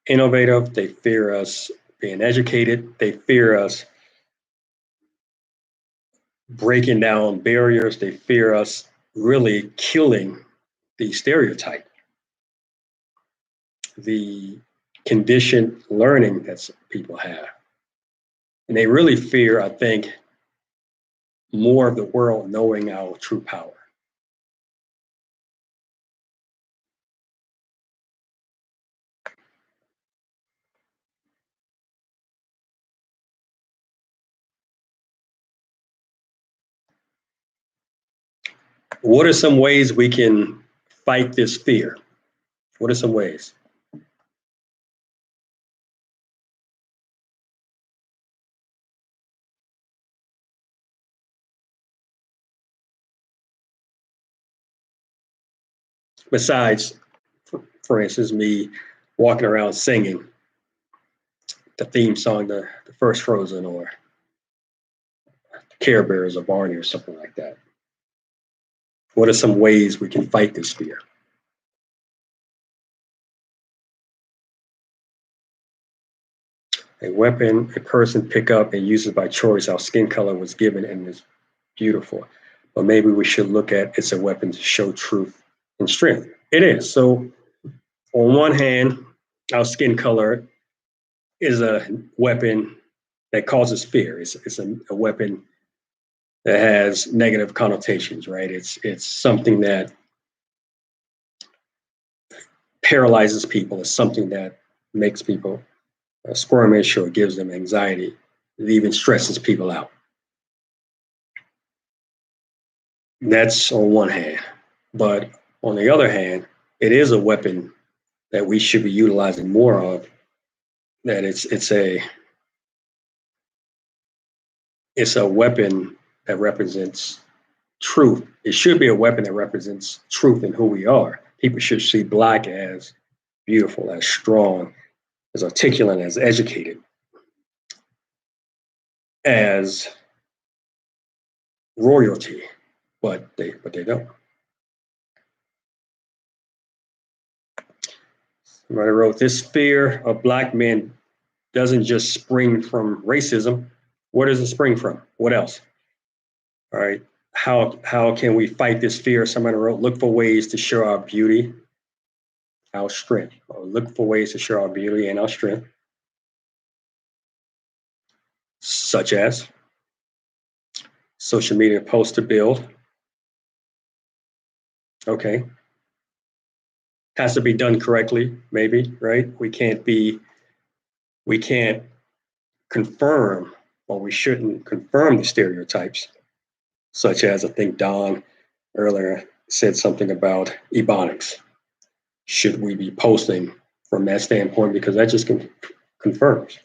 innovative. They fear us being educated. They fear us breaking down barriers. They fear us really killing the stereotype, the conditioned learning that people have. And they really fear, I think, more of the world knowing our true power. What are some ways we can fight this fear? What are some ways? Besides, for instance, me walking around singing the theme song, the first Frozen, or Care Bears or Barney or something like that. What are some ways we can fight this fear? A weapon a person pick up and uses by choice. Our skin color was given and is beautiful. But maybe we should look at it's a weapon to show truth and strength. It is. So on one hand, our skin color is a weapon that causes fear. It's a weapon that has negative connotations, right? It's something that paralyzes people. It's something that makes people squirmish or gives them anxiety. It even stresses people out. That's on one hand. But on the other hand, it is a weapon that we should be utilizing more of. That it's a weapon that represents truth. It should be a weapon that represents truth in who we are. People should see Black as beautiful, as strong, as articulate, as educated, as royalty, but they don't. Somebody wrote, this fear of Black men doesn't just spring from racism. Where does it spring from? What else? All right. How can we fight this fear? Somebody wrote, look for ways to show our beauty, our strength. Or look for ways to show our beauty and our strength, such as social media posts to build. Okay. Has to be done correctly, maybe, right? We can't confirm, or we shouldn't confirm the stereotypes, such as I think Don earlier said something about ebonics. Should we be posting from that standpoint? Because that just confirms.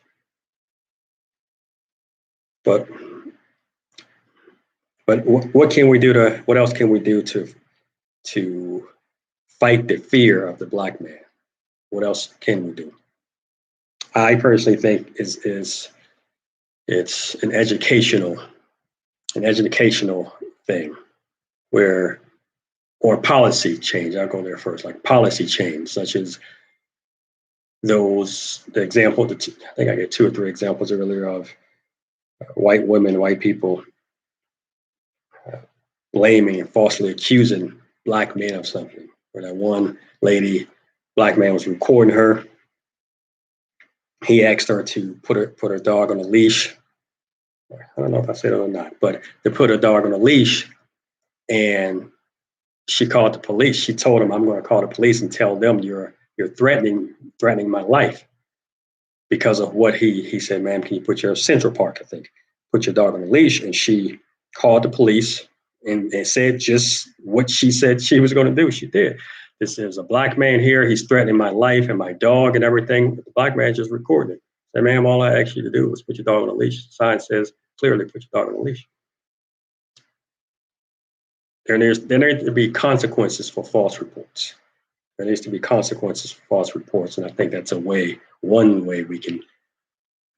But what can we do to? What else can we do to fight the fear of the Black man? What else can we do? I personally think is it's an educational thing where, or policy change. I'll go there first, like policy change, such as the example, I think I get two or three examples earlier of white women, white people blaming and falsely accusing Black men of something. Where that one lady, Black man was recording her. He asked her to put her dog on a leash. I don't know if I said it or not, but to put her dog on a leash, and she called the police. She told him, "I'm going to call the police and tell them you're threatening my life because of what he said." Ma'am, can you put your Central Park, I think, put your dog on a leash? And she called the police and said just what she said she was going to do. She did. This is a Black man here. He's threatening my life and my dog and everything. But the Black man just recorded it. Said, "Ma'am, all I asked you to do was put your dog on a leash." The sign says clearly, "Put your dog on a leash." There needs to be consequences for false reports. There needs to be consequences for false reports. And I think that's one way we can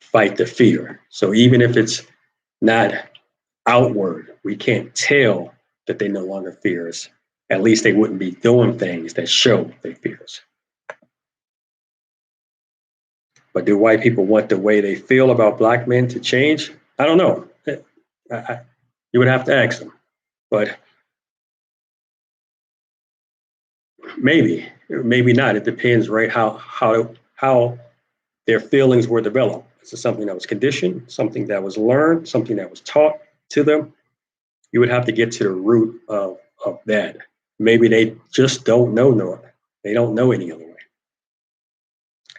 fight the fear. So even if it's not outward, we can't tell that they no longer fear us. At least they wouldn't be doing things that show they fear us. But do white people want the way they feel about Black men to change? I don't know. You would have to ask them. But maybe not. It depends, right? How their feelings were developed. Is it something that was conditioned, something that was learned, something that was taught to them? You would have to get to the root of that. Maybe they just don't know North. They don't know any other way.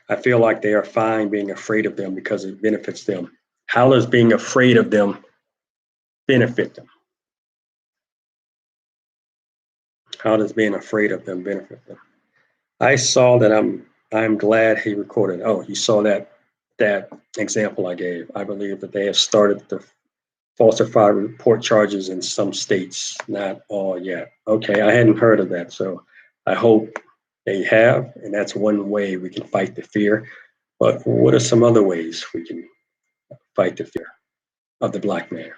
I feel like they are fine being afraid of them because it benefits them. How does being afraid of them benefit them? How does being afraid of them benefit them? I saw that I'm glad he recorded. Oh, you saw that example I gave. I believe that they have started the falsified report charges in some states, not all yet. Okay, I hadn't heard of that, so I hope they have, and that's one way we can fight the fear. But what are some other ways we can fight the fear of the Black man?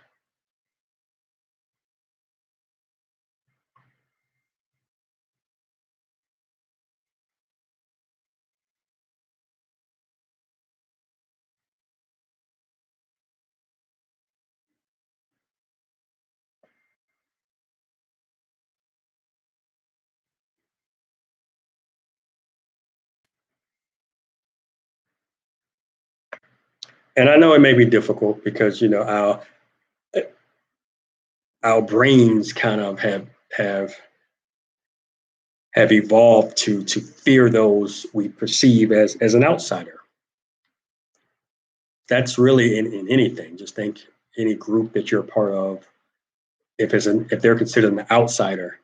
And I know it may be difficult because our brains kind of have evolved to fear those we perceive as an outsider. That's really in anything. Just think any group that you're a part of, if they're considered an outsider,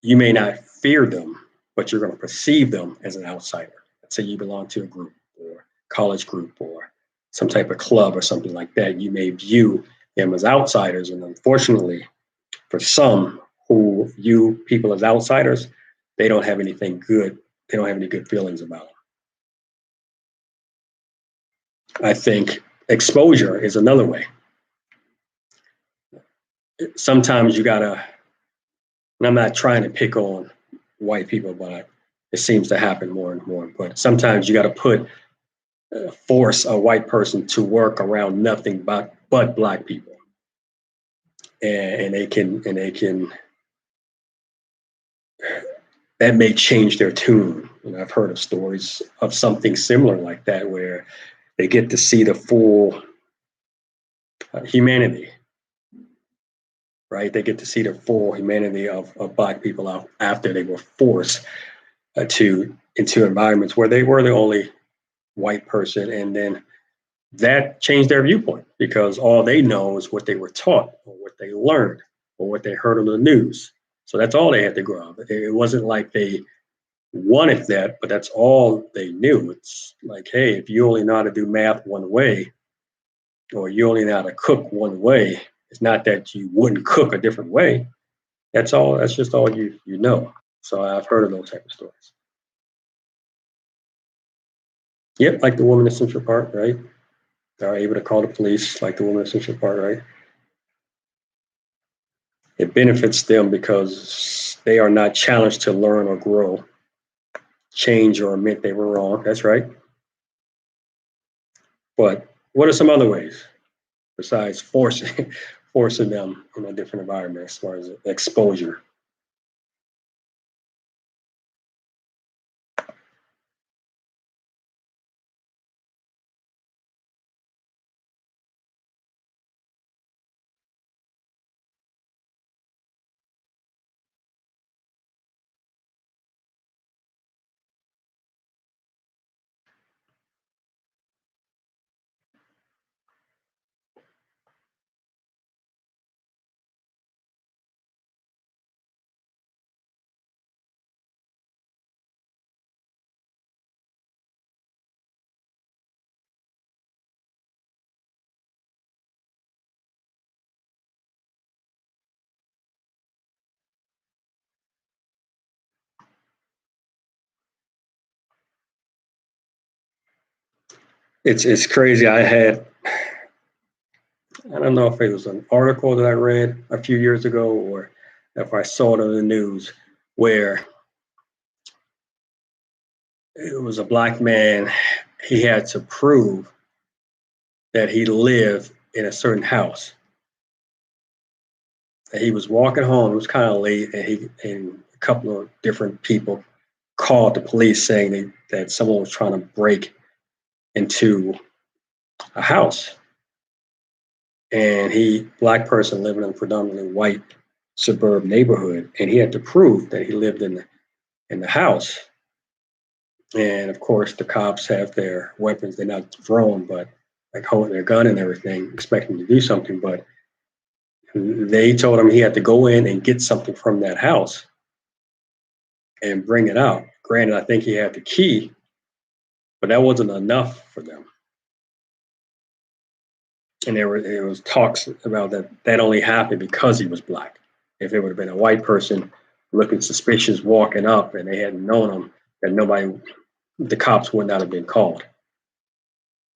you may not fear them, but you're going to perceive them as an outsider. Let's say you belong to a group or college group or some type of club or something like that. You may view them as outsiders, and unfortunately, for some who view people as outsiders, they don't have anything good. They don't have any good feelings about them. I think exposure is another way. Sometimes you gotta, and I'm not trying to pick on white people, but it seems to happen more and more. But sometimes you got to force a white person to work around nothing but black people, and they can that may change their tune. I've heard of stories of something similar like that where they get to see the full humanity, right? They get to see the full humanity of black people out after they were forced to into environments where they were the only white person, and then that changed their viewpoint because all they know is what they were taught or what they learned or what they heard on the news. So that's all they had to grow up. It wasn't like they wanted that, but that's all they knew. It's like, hey, if you only know how to do math one way, or you only know how to cook one way, it's not that you wouldn't cook a different way. That's all. That's just all you know. So I've heard of those type of stories. Yep, like the woman in Central Park, right? They're able to call the police, like the woman in Central Park, right? It benefits them because they are not challenged to learn or grow, change or admit they were wrong. That's right. But what are some other ways besides forcing forcing them in a different environment as far as exposure? It's crazy. I don't know if it was an article that I read a few years ago or if I saw it on the news where it was a black man. He had to prove that he lived in a certain house. And he was walking home. It was kind of late, and a couple of different people called the police saying that someone was trying to break into a house, and black person living in a predominantly white suburb neighborhood, and he had to prove that he lived in the house. And of course, the cops have their weapons. They're not thrown, but like holding their gun and everything, expecting to do something. But they told him he had to go in and get something from that house and bring it out. Granted, I think he had the key, but that wasn't enough for them. And there was talks about that only happened because he was black. If it would have been a white person looking suspicious walking up and they hadn't known him, that the cops would not have been called.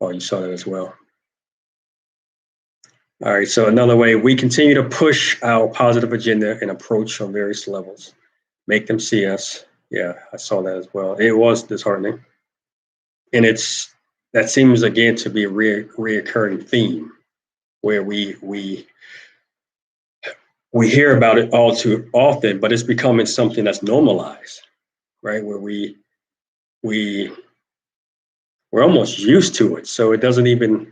Oh, you saw that as well. All right. So another way, we continue to push our positive agenda and approach on various levels, make them see us. Yeah, I saw that as well. It was disheartening, and that seems again to be a reoccurring theme where we hear about it all too often, but it's becoming something that's normalized, right? Where we we're almost used to it, so it doesn't even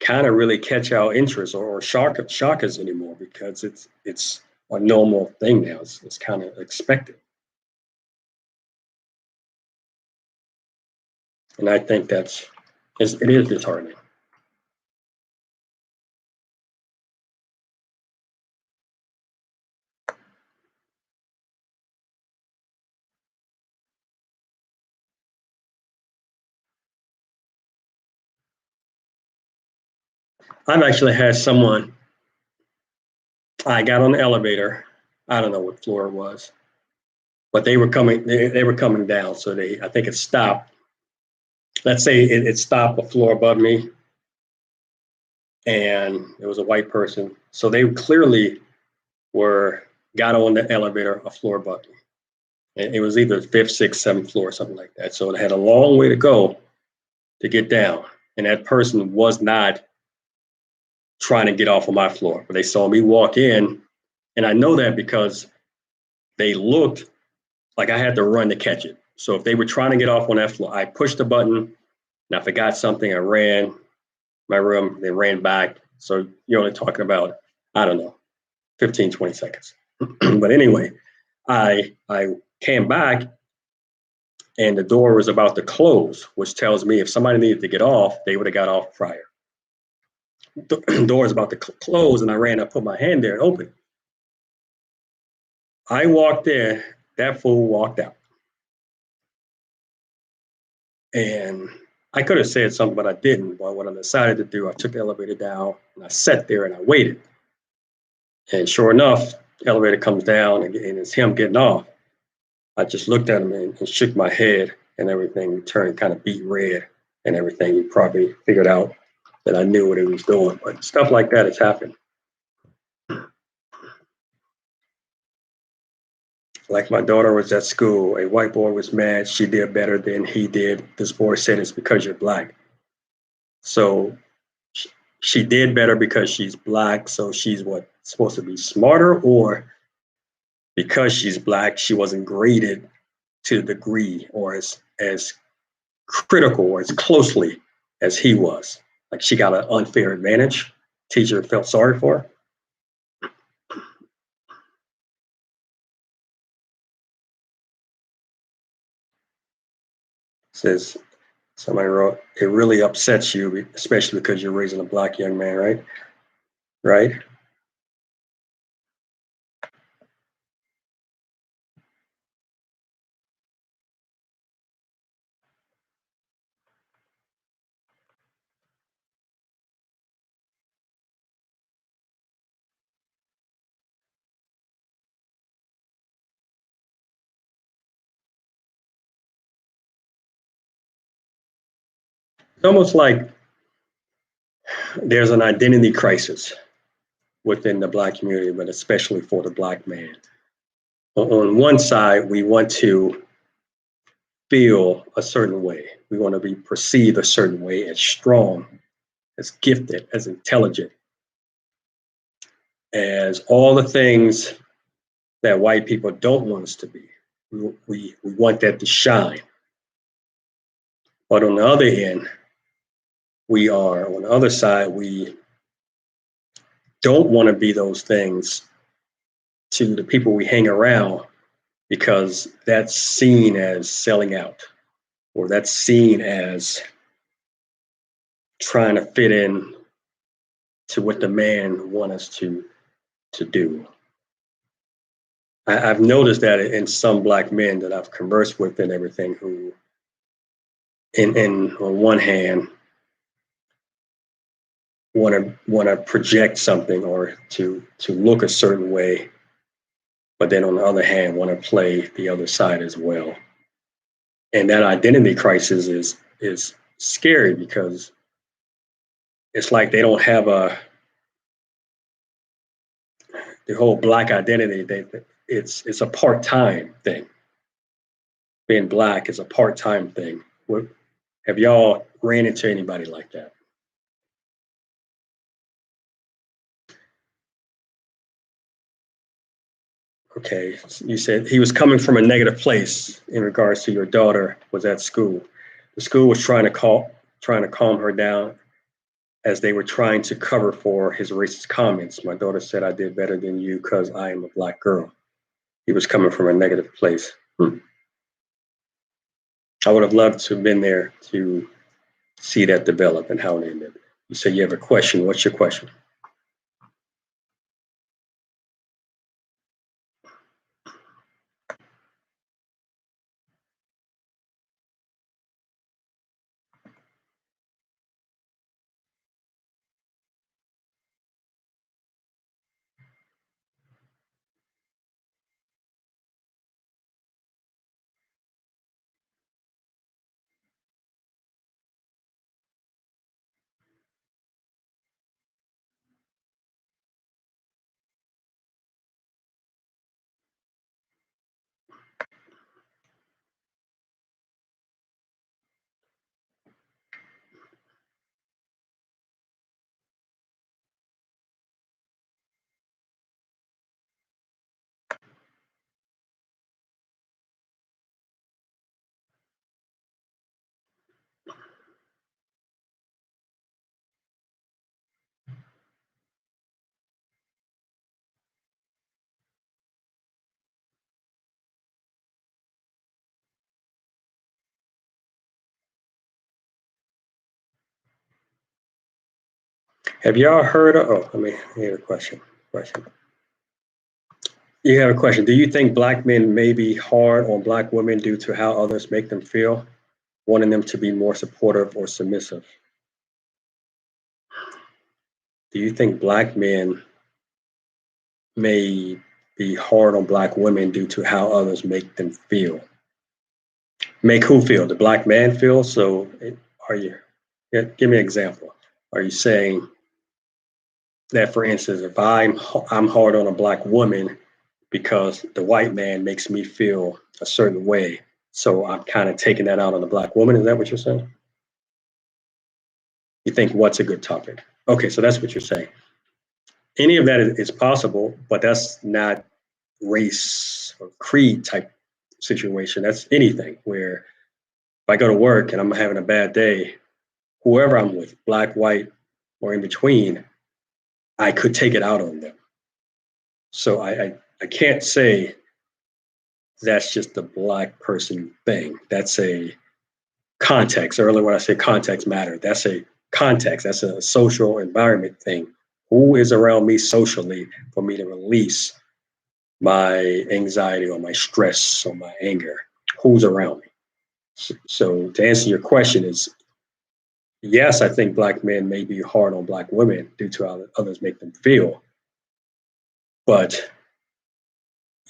kind of really catch our interest or shock us anymore because it's a normal thing now. It's kind of expected, and I think it is disheartening. I've actually had someone, I got on the elevator. I don't know what floor it was, but they were coming down. So I think it stopped. Let's say it stopped a floor above me, and it was a white person. So they clearly were got on the elevator a floor above me. And it was either fifth, sixth, seventh floor, something like that. So it had a long way to go to get down. And that person was not trying to get off of my floor, but they saw me walk in. And I know that because they looked like I had to run to catch it. So if they were trying to get off on that floor, I pushed the button and I forgot something. I ran my room, they ran back. So you're only talking about, I don't know, 15, 20 seconds. But anyway, I came back and the door was about to close, which tells me if somebody needed to get off, they would have got off prior. The door is about to close, and I ran. I put my hand there and opened. I walked in. That fool walked out, and I could have said something, but I didn't. But what I decided to do, I took the elevator down and I sat there and I waited. And sure enough, the elevator comes down and it's him getting off. I just looked at him and shook my head and everything. Turned kind of beet red and everything. He probably figured out that I knew what he was doing. But stuff like that has happened. Like my daughter was at school, a white boy was mad. She did better than he did. This boy said it's because you're black. So she did better because she's black. So she's what, supposed to be smarter, or because she's black, she wasn't graded to the degree or as critical or as closely as he was. Like she got an unfair advantage. Teacher felt sorry for her. Says somebody wrote, it really upsets you, especially because you're raising a black young man, right? Right. It's almost like there's an identity crisis within the black community, but especially for the black man. On one side, we want to feel a certain way. We want to be perceived a certain way, as strong, as gifted, as intelligent, as all the things that white people don't want us to be. We want that to shine. But on the other end, on the other side, we don't want to be those things to the people we hang around because that's seen as selling out, or that's seen as trying to fit in to what the man wants us to do. I've noticed that in some black men that I've conversed with and everything, who, in on one hand, want to project something or to look a certain way, but then on the other hand, want to play the other side as well. And that identity crisis is scary because it's like they don't have the whole black identity. It's a part time thing. Being black is a part time thing. Have y'all ran into anybody like that? Okay, you said he was coming from a negative place in regards to your daughter was at school. The school was trying to calm her down as they were trying to cover for his racist comments. My daughter said I did better than you because I am a black girl. He was coming from a negative place. I would have loved to have been there to see that develop and how it ended. You said you have a question. What's your question? Have y'all heard of? Oh, let me hear a question. Question. You have a question. Do you think black men may be hard on black women due to how others make them feel, wanting them to be more supportive or submissive? Do you think black men may be hard on black women due to how others make them feel? Make who feel? The black man feel? So, are you? Give me an example. Are you saying that, for instance, if I'm hard on a black woman because the white man makes me feel a certain way, so I'm kind of taking that out on the black woman? Is that what you're saying? You think what's a good topic? Okay, so that's what you're saying. Any of that is possible, but that's not race or creed type situation. That's anything where if I go to work and I'm having a bad day, whoever I'm with, black, white, or in between, I could take it out on them. So I can't say that's just a black person thing. That's a context. Earlier when I said context matter, that's a context. That's a social environment thing. Who is around me socially for me to release my anxiety or my stress or my anger? Who's around me? So to answer your question is yes, I think black men may be hard on black women due to how others make them feel. But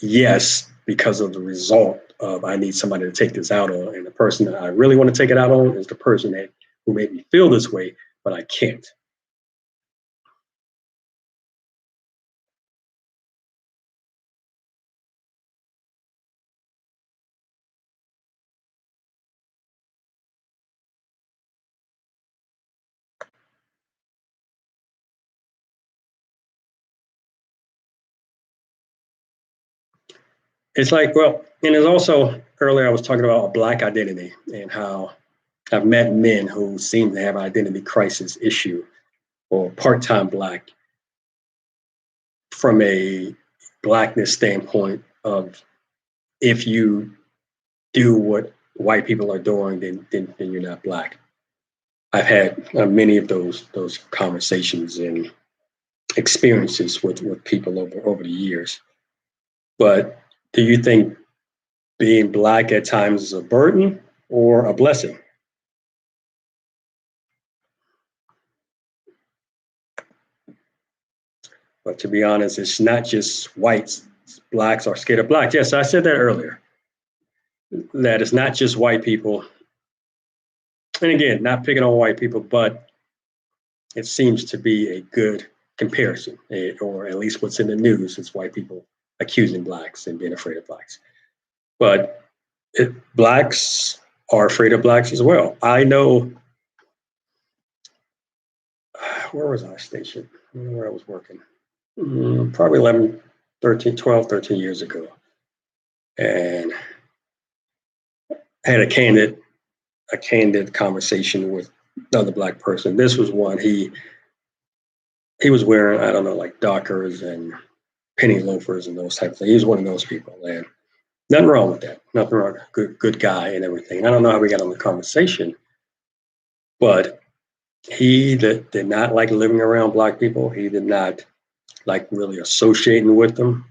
yes, because of the result of I need somebody to take this out on, and the person that I really want to take it out on is the person who made me feel this way, but I can't. It's like, well, and it's also earlier I was talking about a black identity and how I've met men who seem to have an identity crisis issue or part-time black from a blackness standpoint of if you do what white people are doing, then you're not black. I've had many of those conversations and experiences with people over the years. But do you think being black at times is a burden or a blessing? But to be honest, it's not just whites. Blacks are scared of blacks. Yes, I said that earlier. That it's not just white people. And again, not picking on white people, but it seems to be a good comparison, or at least what's in the news is white people accusing blacks and being afraid of blacks. But blacks are afraid of blacks as well. I know, where was I stationed? I don't know where I was working. Probably 11, 13, 12, 13 years ago. And I had a candid conversation with another black person. This was one, he was wearing, I don't know, like Dockers and penny loafers and those type of things. He was one of those people. And nothing wrong with that. Nothing wrong. Good guy and everything. And I don't know how we got on the conversation, but he did not like living around black people. He did not like really associating with them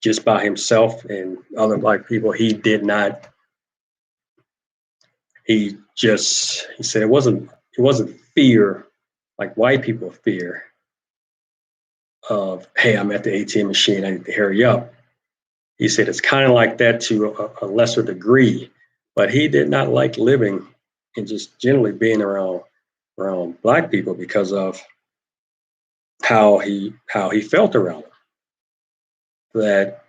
just by himself and other black people. He did not. He said it wasn't fear like white people fear of, hey, I'm at the ATM machine, I need to hurry up. He said it's kind of like that to a lesser degree, but he did not like living and just generally being around black people because of how he felt around them. That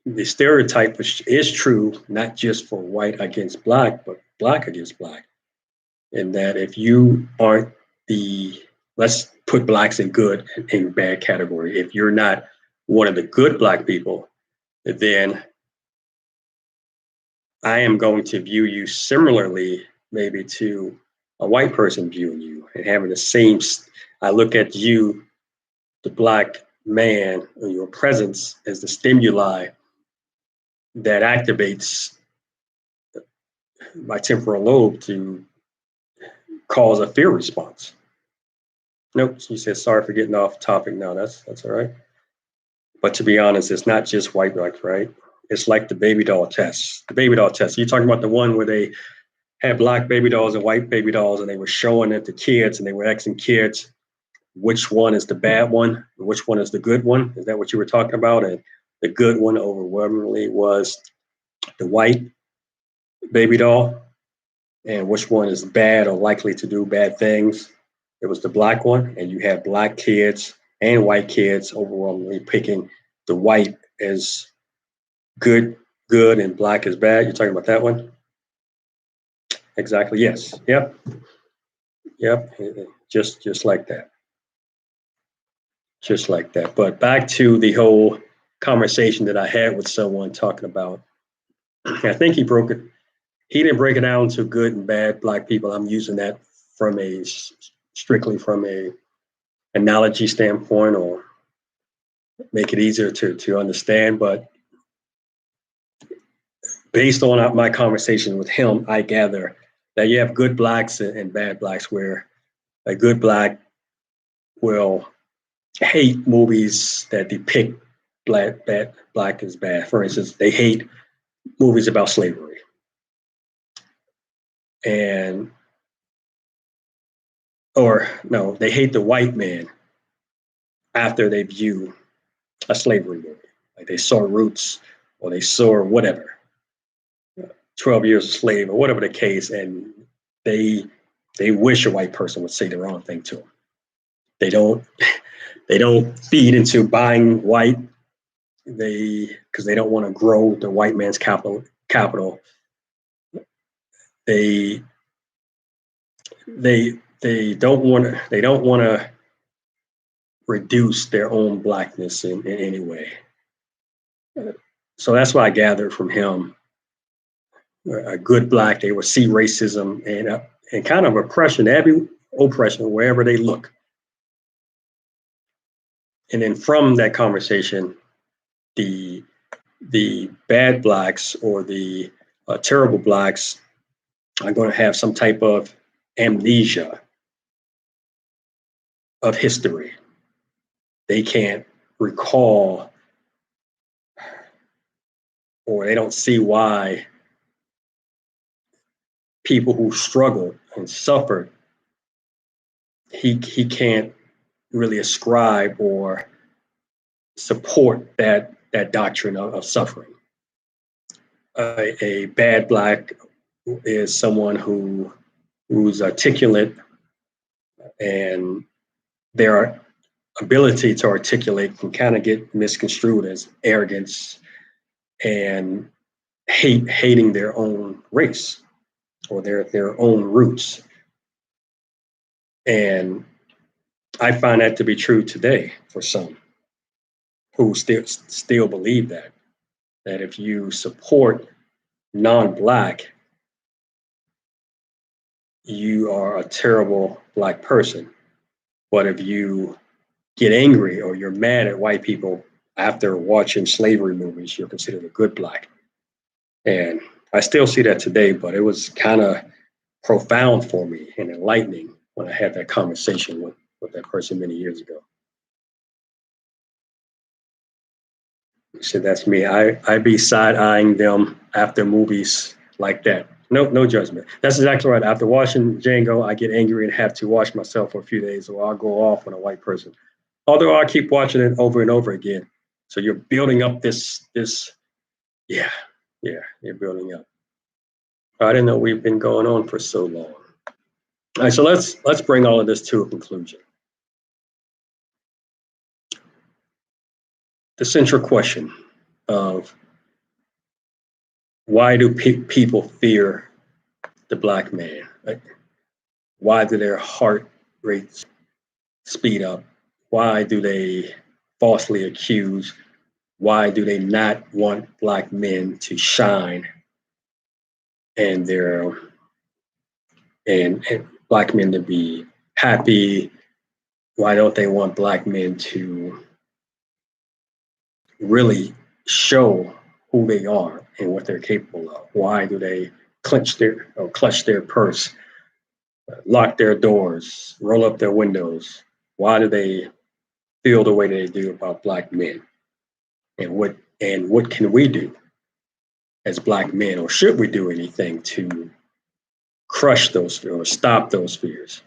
the stereotype is true, not just for white against black, but black against black. And that if you aren't let's put blacks in good and bad category. If you're not one of the good black people, then I am going to view you similarly, maybe to a white person viewing you and having the same. I look at you, the black man, or your presence as the stimuli that activates my temporal lobe to cause a fear response. Nope. You said sorry for getting off topic. No, that's all right. But to be honest, it's not just white blacks, right? It's like the baby doll test. The baby doll test. You're talking about the one where they had black baby dolls and white baby dolls, and they were showing it to kids, and they were asking kids which one is the bad one, and which one is the good one. Is that what you were talking about? And the good one overwhelmingly was the white baby doll, and which one is bad or likely to do bad things. It was the black one, and you had black kids and white kids overwhelmingly picking the white as good, good, and black is bad. You're talking about that one? Exactly. Yes. Yep. Yep. Just like that. Just like that. But back to the whole conversation that I had with someone talking about. I think he broke it. He didn't break it down to good and bad black people. I'm using that from a strictly from a analogy standpoint, or make it easier to understand. But based on my conversation with him, I gather that you have good blacks and bad blacks, where a good black will hate movies that depict black as bad. For instance, they hate movies about slavery, and or no, they hate the white man after they view a slavery movie, like they saw Roots or they saw whatever, 12 Years a Slave or whatever the case, and they they wish a white person would say the wrong thing to them. They don't they don't feed into buying white. They because they don't want to grow the white man's capital. They they don't want to reduce their own blackness in any way. So that's what I gathered from him. A good black, they will see racism and kind of oppression, every oppression wherever they look. And then from that conversation, the the bad blacks or the terrible blacks are going to have some type of amnesia of history. They can't recall, or they don't see why people who struggled and suffered, he can't really ascribe or support that doctrine of suffering. A bad black is someone who's articulate, and their ability to articulate can kind of get misconstrued as arrogance and hating their own race or their own roots. And I find that to be true today for some who still believe that if you support non-black, you are a terrible black person. But if you get angry or you're mad at white people after watching slavery movies, you're considered a good black. And I still see that today, but it was kind of profound for me and enlightening when I had that conversation with that person many years ago. He said, that's me. I be side eyeing them after movies like that. No judgment. That's exactly right. After watching Django, I get angry and have to wash myself for a few days, or I'll go off on a white person. Although I keep watching it over and over again. So you're building up this. Yeah, yeah, you're building up. I didn't know we've been going on for so long. All right, so let's bring all of this to a conclusion. The central question of why do people fear the black man? Like, why do their heart rates speed up? Why do they falsely accuse? Why do they not want black men to shine and their and black men to be happy? Why don't they want black men to really show who they are and what they're capable of? Why do they clutch their purse, lock their doors, roll up their windows, Why do they feel the way they do about Black men? And what can we do as Black men, or should we do anything to crush those fears or stop those fears?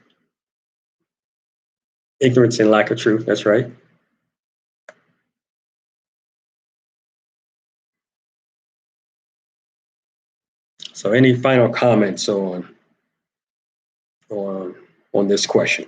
Ignorance and lack of truth. That's right. So, any final comments on on this question?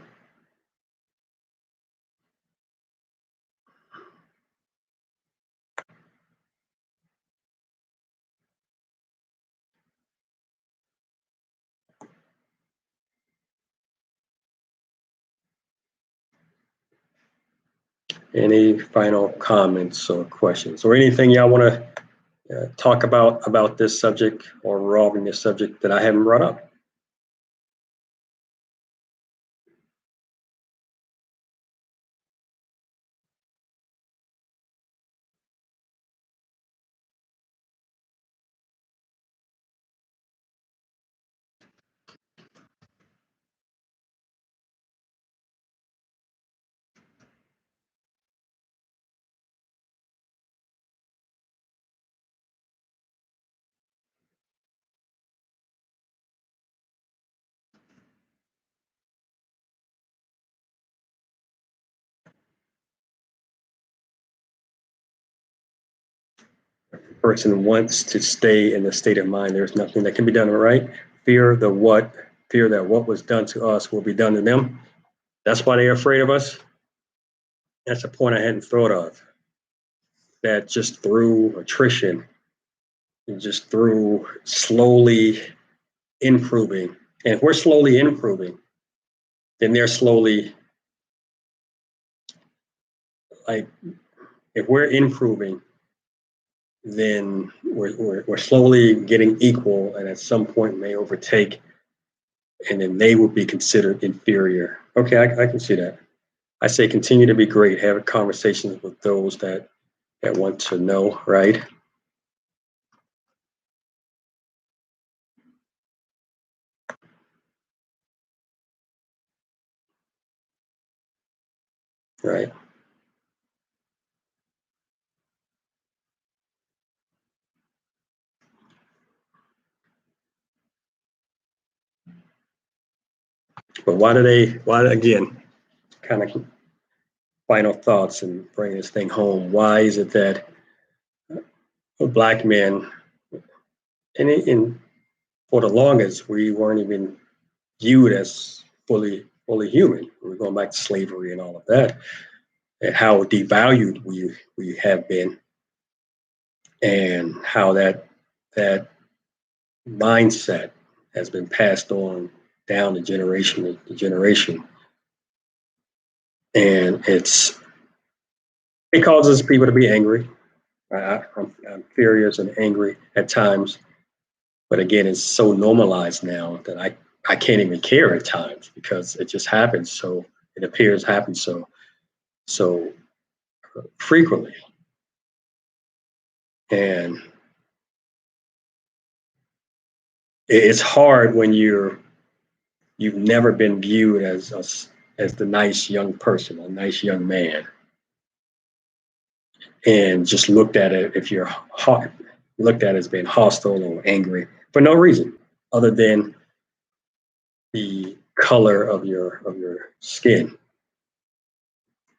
Any final comments or questions, or anything y'all want to talk about this subject or revolving this subject that I haven't brought up? Person wants to stay in the state of mind, there's nothing that can be done, right? Fear that what was done to us will be done to them. That's why they're afraid of us. That's a point I hadn't thought of. That just through attrition and just through slowly improving, and if we're slowly improving, then they're slowly, like, if we're improving, then we're slowly getting equal, and at some point may overtake, and then they will be considered inferior. Okay, I can see that. I say continue to be great, have conversations with those that want to know, right? Right. But why again, kind of final thoughts and bring this thing home. Why is it that Black men, and for the longest, we weren't even viewed as fully human? We're going back to slavery and all of that, and how devalued we have been, and how that mindset has been passed on down to generation to generation, and it causes people to be angry. I'm furious and angry at times, but again, it's so normalized now that I can't even care at times because it just happens. So it appears happens so frequently, and it's hard when you've never been viewed as the nice young person, a nice young man, and just looked at it, if you're looked at as being hostile or angry for no reason other than the color of your skin,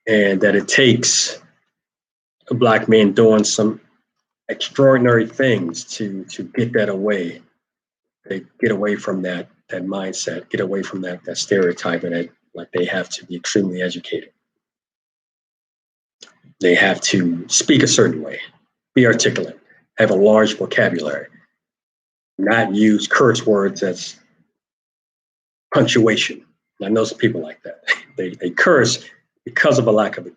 and that it takes a Black man doing some extraordinary things to get that away. They get away from that mindset, get away from that stereotype, and that, like, they have to be extremely educated. They have to speak a certain way, be articulate, have a large vocabulary, not use curse words as punctuation. And I know some people like that. They curse because of a lack of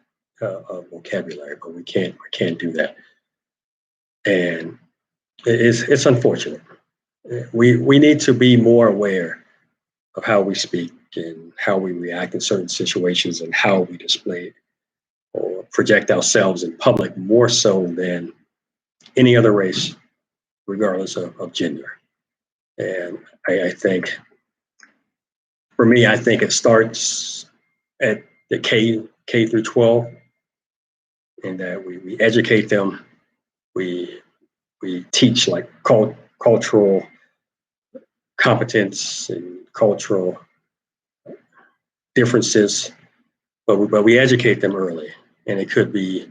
vocabulary, but we can't do that, and it's unfortunate. We need to be more aware of how we speak and how we react in certain situations and how we display or project ourselves in public more so than any other race, regardless of gender. And I think, for me, I think it starts at the K through 12, and that we educate them. We we teach like cultural competence and cultural differences, but we educate them early, and it could be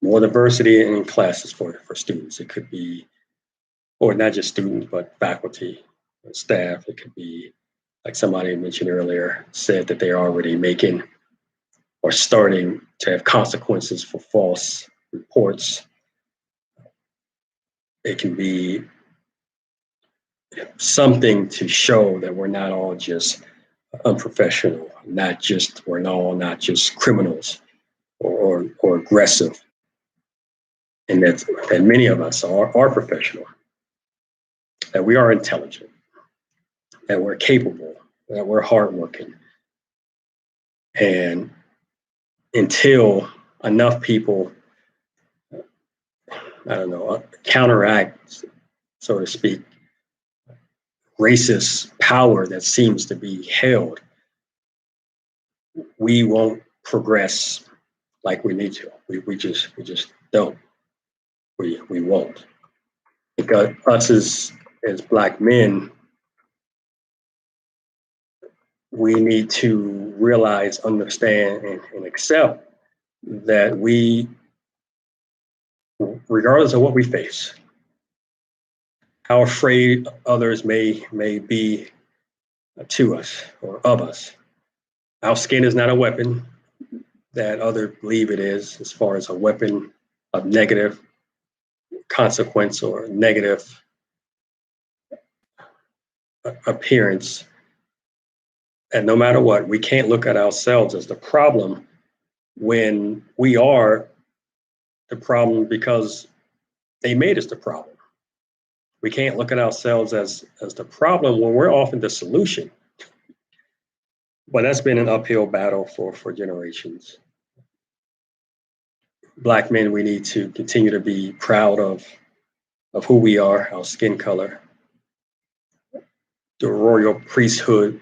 more diversity in classes for students. It could be, or not just students, but faculty and staff. It could be, like somebody mentioned earlier, said that they're already making or starting to have consequences for false reports. It can be something to show that we're not all just unprofessional, we're all not just criminals or aggressive, and that many of us are professional, that we are intelligent, that we're capable, that we're hardworking. And until enough people, I don't know, counteract, so to speak, racist power that seems to be held, we won't progress like we need to. We just don't. We won't. Because us as Black men, we need to realize, understand, and accept that we, regardless of what we face, how afraid others may be to us or of us, our skin is not a weapon that others believe it is, as far as a weapon of negative consequence or negative appearance. And no matter what, we can't look at ourselves as the problem when we are the problem because they made us the problem. We can't look at ourselves as the problem when we're often the solution. But that's been an uphill battle for generations. Black men, we need to continue to be proud of who we are, our skin color, the royal priesthood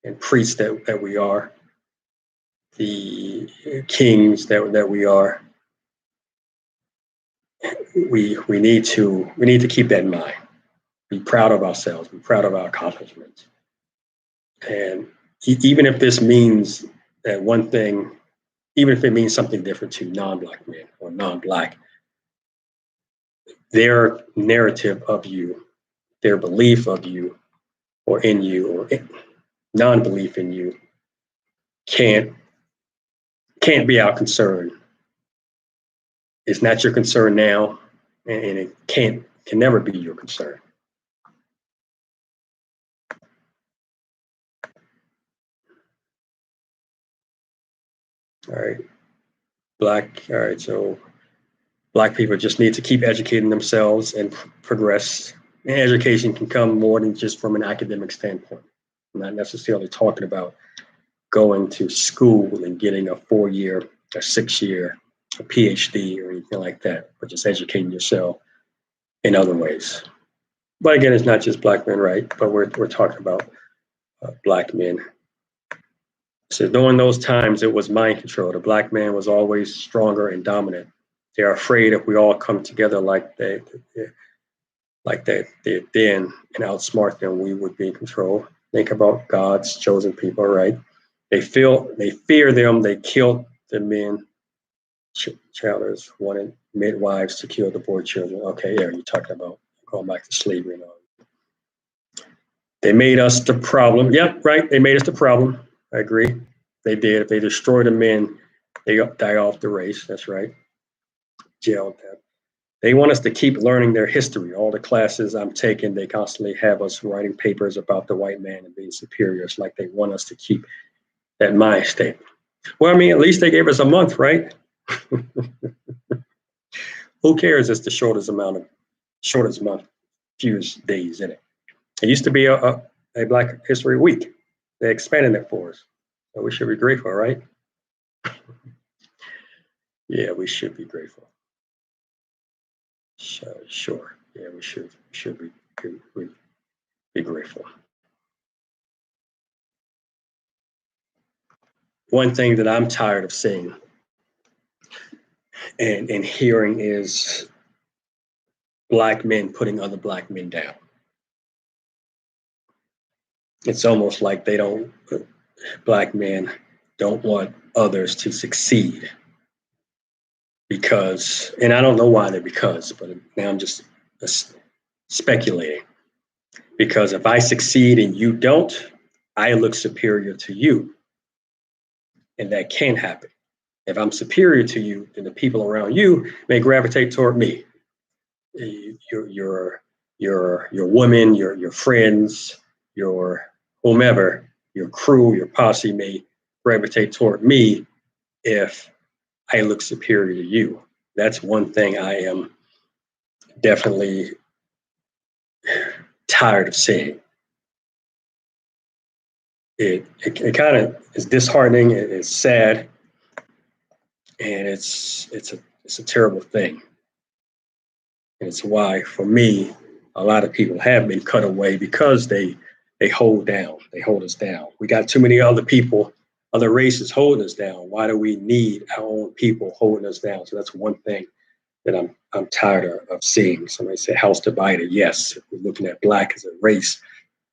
and priests that we are, the kings that we are. We need to keep that in mind. Be proud of ourselves. Be proud of our accomplishments. And even if this means that one thing, even if it means something different to non-Black men or non-Black, their narrative of you, their belief of you, or in you, or non-belief in you, can't be our concern. It's not your concern now, and it can never be your concern. All right, all right, so Black people just need to keep educating themselves and progress. And education can come more than just from an academic standpoint. I'm not necessarily talking about going to school and getting a 4-year, a 6-year, a PhD or anything like that, but just educating yourself in other ways. But again, it's not just Black men, right? But we're talking about Black men. So during those times, it was mind control. The Black man was always stronger and dominant. They're afraid if we all come together like they did then and outsmart them, we would be in control. Think about God's chosen people, right? They fear them. They killed the men, childers, wanted midwives to kill the boy children. Okay, yeah, you're talking about going back to slavery and all. They made us the problem. Yep, right. They made us the problem. I agree. They did. If they destroy the men, they die off the race. That's right. Jailed them. They want us to keep learning their history. All the classes I'm taking, they constantly have us writing papers about the white man and being superior. It's like they want us to keep that mind state. Well, I mean, at least they gave us a month, right? Who cares? It's the shortest month, fewest days in it. It used to be a Black History Week. They expanded it for us. So we should be grateful, right? Yeah, we should be grateful. Sure. Yeah, we should be grateful. one thing that I'm tired of seeing and hearing is black men putting other black men down. It's almost like they don't, black men don't want others to succeed because, and I don't know why they're because, but now I'm just speculating. Because if I succeed and you don't, I look superior to you. And that can happen. If I'm superior to you, then the people around you may gravitate toward me. Your women, your friends, your whomever, your crew, your posse may gravitate toward me if I look superior to you. That's one thing I am definitely tired of seeing. It kind of is disheartening. It's sad, and it's a terrible thing. And it's why, for me, a lot of people have been cut away because they hold down. They hold us down. We got too many other people, other races holding us down. Why do we need our own people holding us down? So that's one thing that I'm tired of seeing. Somebody say house divided. Yes, if we're looking at black as a race,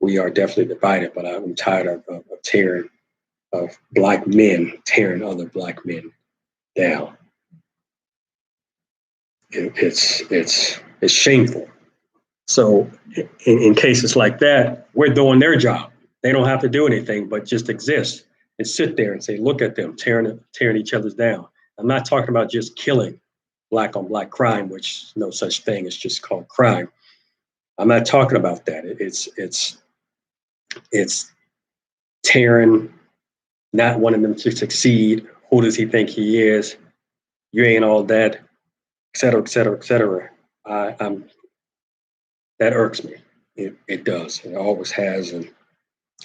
we are definitely divided. But I'm tired of black men tearing other black men down. It's shameful. So in cases like that, we're doing their job. They don't have to do anything but just exist and sit there and say, look at them tearing each other's down. I'm not talking about just killing black on black crime, which no such thing. It's just called crime. I'm not talking about that. It's tearing, not wanting them to succeed. Who does he think he is? You ain't all that, et cetera, et cetera, et cetera. I'm that irks me. It does. It always has, and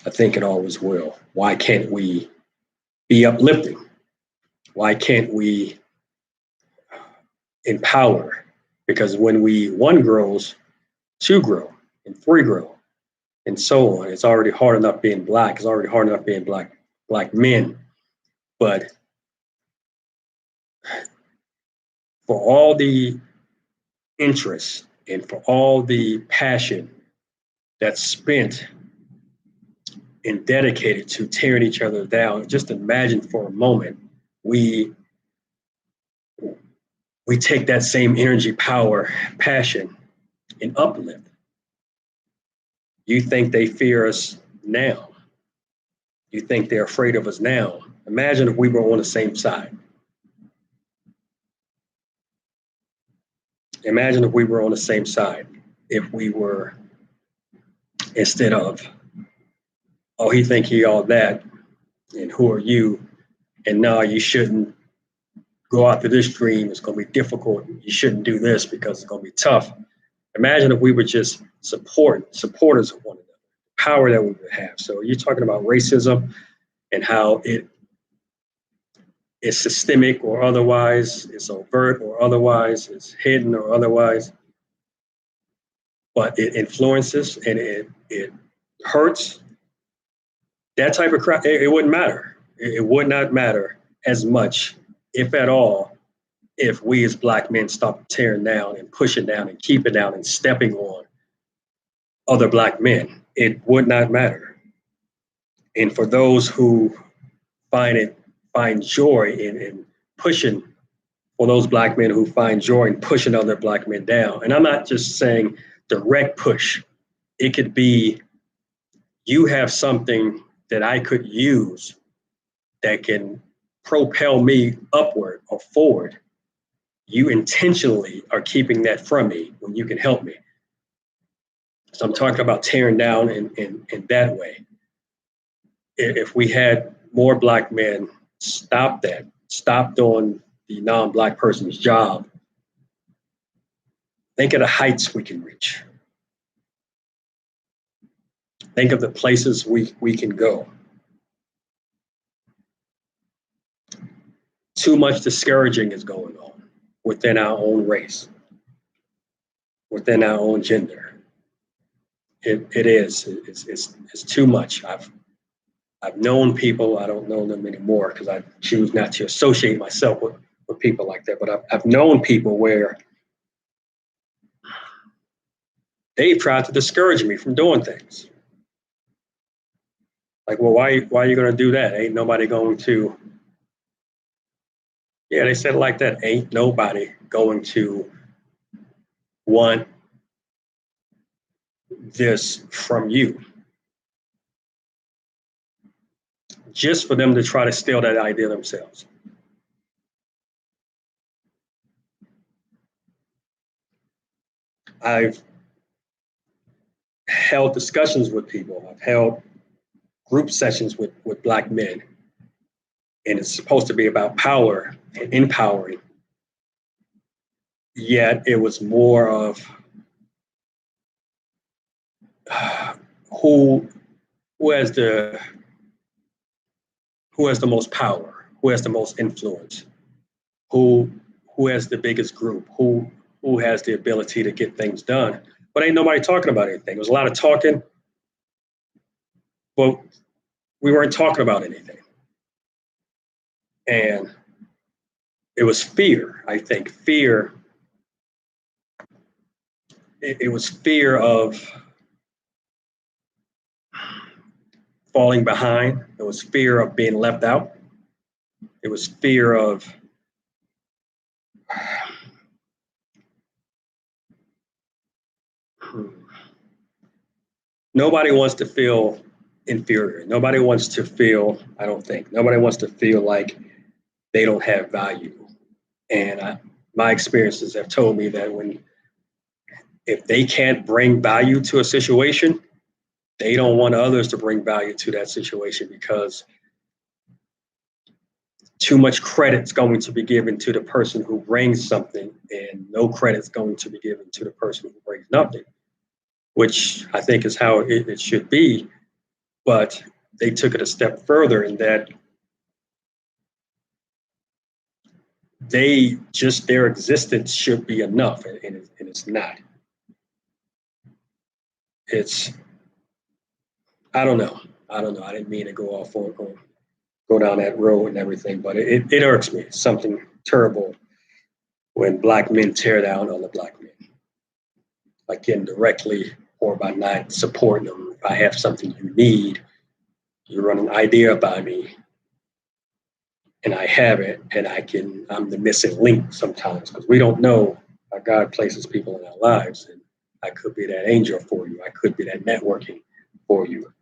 I think it always will. Why can't we be uplifting? Why can't we empower? Because when one grows, two grow, and three grow, and so on. It's already hard enough being black. It's already hard enough being black men. But for all the interest and for all the passion that's spent and dedicated to tearing each other down, just imagine for a moment we take that same energy, power, passion, and uplift. You think they fear us now? You think they're afraid of us now? Imagine if we were on the same side. Imagine if we were on the same side. If we were, instead of, oh, he think he all that, and who are you? And no, you shouldn't go after this dream. It's going to be difficult. You shouldn't do this because it's going to be tough. Imagine if we were just supporters of one another, the power that we would have. So you're talking about racism and how it is systemic or otherwise, it's overt or otherwise, it's hidden or otherwise, but it influences and it hurts. That type of crime, it wouldn't matter. It would not matter as much, if at all, if we as black men stop tearing down and pushing down and keeping down and stepping on other black men. It would not matter. And for those who find joy in pushing, for those black men who find joy in pushing other black men down, and I'm not just saying direct push. It could be you have something that I could use that can propel me upward or forward. You intentionally are keeping that from me when you can help me. So I'm talking about tearing down in that way. If we had more black men stop that, stop doing the non-black person's job, think of the heights we can reach. Think of the places we can go. Too much discouraging is going on within our own race, within our own gender. It is. It's too much. I've known people. I don't know them anymore because I choose not to associate myself with people like that. But I've known people where they've tried to discourage me from doing things. Like, well, why are you going to do that? Ain't nobody going to. Yeah, they said it like that. Ain't nobody going to want this from you. Just for them to try to steal that idea themselves. I've held discussions with people. I've held group sessions with Black men, and it's supposed to be about power and empowering. Yet it was more of who who has the who has the most power, who has the most influence, who who has the biggest group, who has the ability to get things done. But ain't nobody talking about anything. There was a lot of talking, but we weren't talking about anything. And it was fear, I think. Fear, it was fear of falling behind. It was fear of being left out. It was fear of nobody wants to feel inferior. Nobody wants to feel, I don't think, nobody wants to feel like they don't have value. And my experiences have told me that if they can't bring value to a situation, they don't want others to bring value to that situation because too much credit's going to be given to the person who brings something and no credit's going to be given to the person who brings nothing, which I think is how it should be. But they took it a step further in that their existence should be enough, and it's not. It's I don't know. I don't know. I didn't mean to go off on go down that road and everything, but it irks me. It's something terrible when Black men tear down other Black men, like indirectly or by not supporting them. If I have something you need, you run an idea by me, and I have it, and I'm the missing link sometimes because we don't know how God places people in our lives. And I could be that angel for you. I could be that networking for you,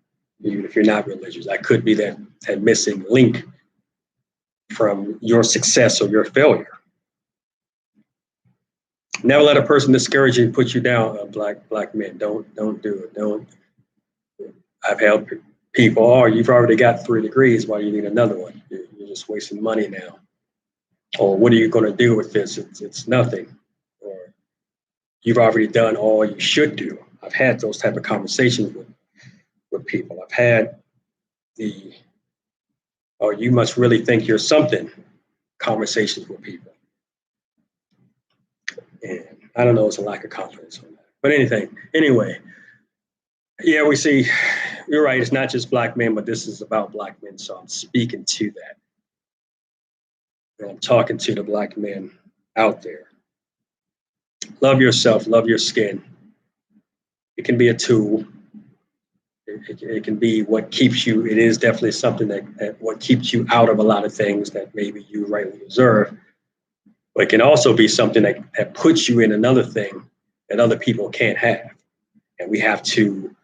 even if you're not religious. I could be that missing link from your success or your failure. Never let a person discourage you and put you down, black men. Don't do it. Don't. I've helped people. Oh, you've already got 3 degrees. Why do you need another one? You're just wasting money now. Or what are you going to do with this? It's nothing. Or you've already done all you should do. I've had those type of conversations with people. I've had the oh, you must really think you're something conversations with people. And I don't know, it's a lack of confidence on that. But anyway, yeah, we see, you're right, it's not just Black men, but this is about Black men. So I'm speaking to that. And I'm talking to the Black men out there. Love yourself, love your skin. It can be a tool. It can be what keeps you, it is definitely something that what keeps you out of a lot of things that maybe you rightly deserve. But it can also be something that puts you in another thing that other people can't have. And we have to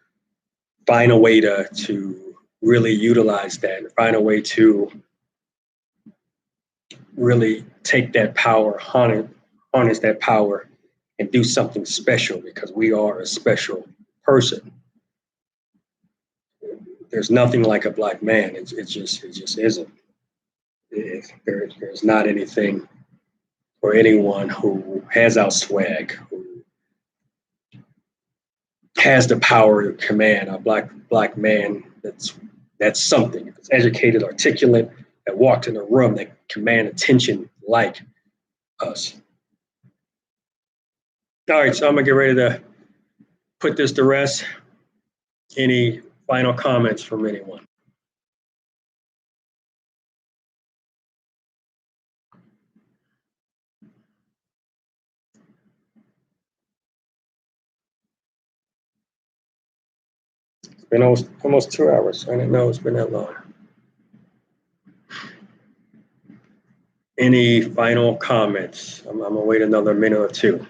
find a way to really utilize that and find a way to really take that power, harness that power, and do something special because we are a special person. There's nothing like a Black man. It just isn't. There's not anything for anyone who has our swag, who has the power to command. A black man that's something. If it's educated, articulate, that walked in a room that command attention like us. All right, so I'm gonna get ready to put this to rest. Any final comments from anyone? Been almost 2 hours. I didn't know it's been that long. Any final comments? I'm gonna wait another minute or two.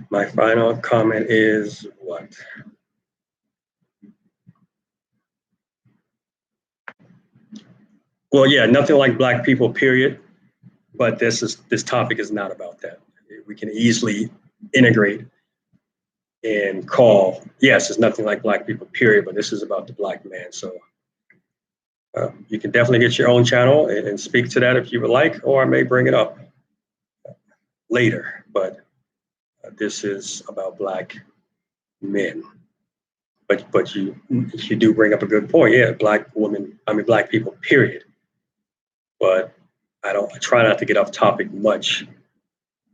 My final comment is what? Well, yeah, nothing like Black people, period. But this topic is not about that. We can easily integrate and call, yes, it's nothing like Black people, period, but this is about the Black man. So you can definitely get your own channel and speak to that if you would like, or I may bring it up later. But this is about Black men. But you do bring up a good point. Yeah, Black people, period. But I try not to get off topic much.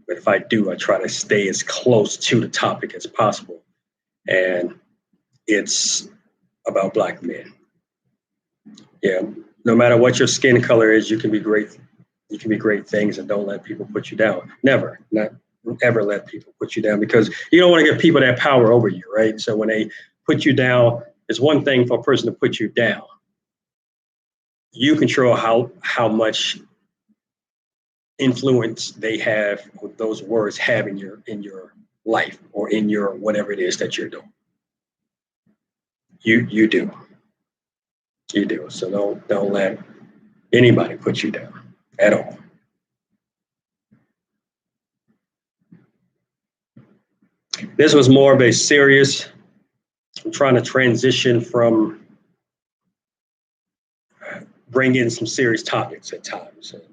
But if I do, I try to stay as close to the topic as possible. And it's about Black men. Yeah, no matter what your skin color is, you can be great. You can be great things, and don't let people put you down. Never, not ever let people put you down, because you don't want to give people that power over you, right? So when they put you down, it's one thing for a person to put you down. You control how much influence they have, what those words have in your life or in your whatever it is that you're doing. You do. You do. So don't let anybody put you down at all. This was more of a serious, I'm trying to transition from bring in some serious topics at times. And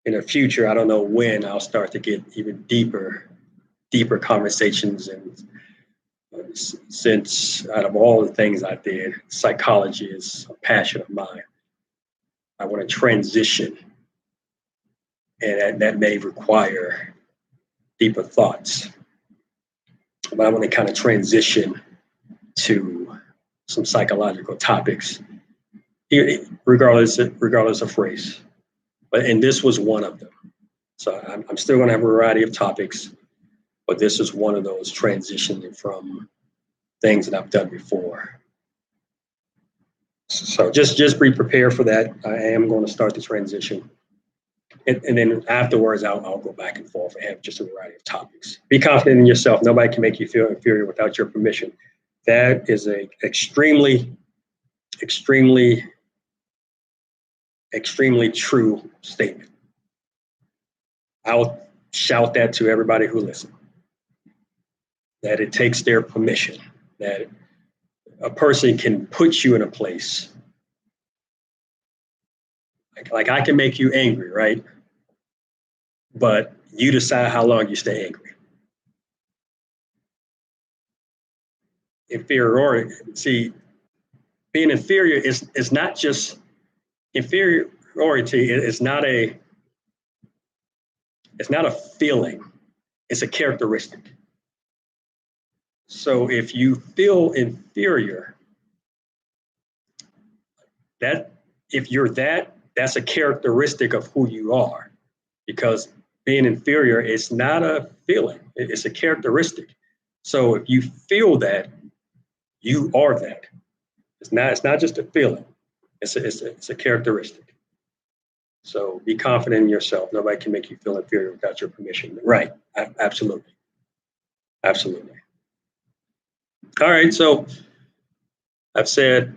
in the future, I don't know when I'll start to get even deeper conversations. And since out of all the things I did, psychology is a passion of mine. I want to transition, and that may require deeper thoughts. But I want to kind of transition to some psychological topics, regardless of race. And this was one of them. So I'm still going to have a variety of topics, but this is one of those transitioning from things that I've done before. So just be prepared for that. I am going to start the transition. And then afterwards, I'll go back and forth and have just a variety of topics. Be confident in yourself. Nobody can make you feel inferior without your permission. That is a extremely, extremely, extremely true statement. I'll shout that to everybody who listens, that it takes their permission, that a person can put you in a place. Like I can make you angry, right? But you decide how long you stay angry. Inferiority, see, being inferior is not just inferiority. It's not a feeling. It's a characteristic. So if you feel inferior, that's a characteristic of who you are, because being inferior is not a feeling, it's a characteristic. So if you feel that, you are that. It's not just a feeling, it's a characteristic. So be confident in yourself. Nobody can make you feel inferior without your permission. Right, absolutely. Absolutely. All right, so I've said,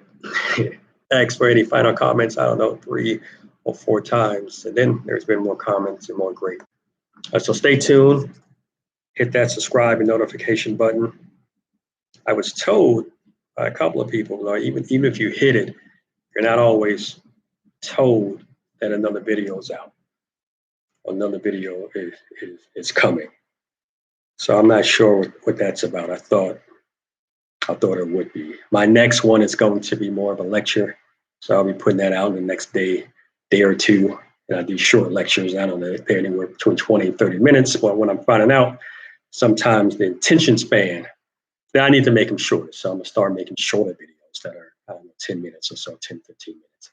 thanks for any final comments, I don't know, 3 or 4 times. And then there's been more comments and more great. So stay tuned, hit that subscribe and notification button. I was told by a couple of people, even if you hit it, you're not always told that another video is out. Another video is coming. So I'm not sure what that's about. I thought it would be. My next one is going to be more of a lecture. So I'll be putting that out in the next day or two. And I do short lectures. I don't know, they're anywhere between 20 and 30 minutes. But when I'm finding out, sometimes the attention span Then I need to make them shorter. So I'm going to start making shorter videos that are, I don't know, 10 minutes or so, 10, 15 minutes.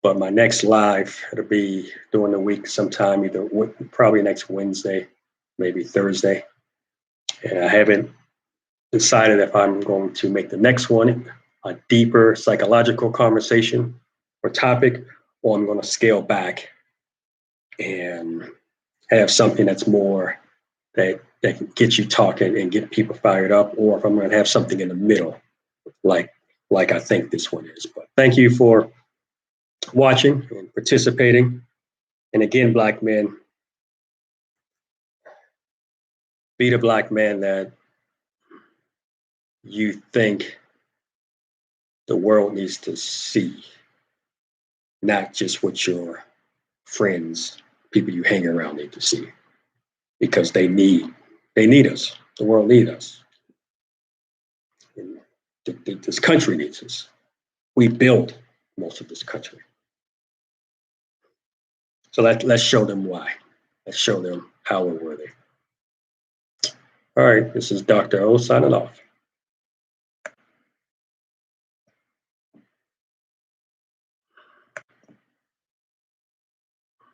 But my next live, it'll be during the week sometime, either probably next Wednesday, maybe Thursday. And I haven't decided if I'm going to make the next one a deeper psychological conversation or topic, or I'm going to scale back and have something that's more that can get you talking and get people fired up, or if I'm going to have something in the middle, like I think this one is. But thank you for watching and participating. And again, Black men, be the Black man that you think the world needs to see, not just what your friends, people you hang around need to see, because they need us. The world needs us. And this country needs us. We built most of this country. So let's show them why. Let's show them how we're worthy. All right, this is Dr. O signing off.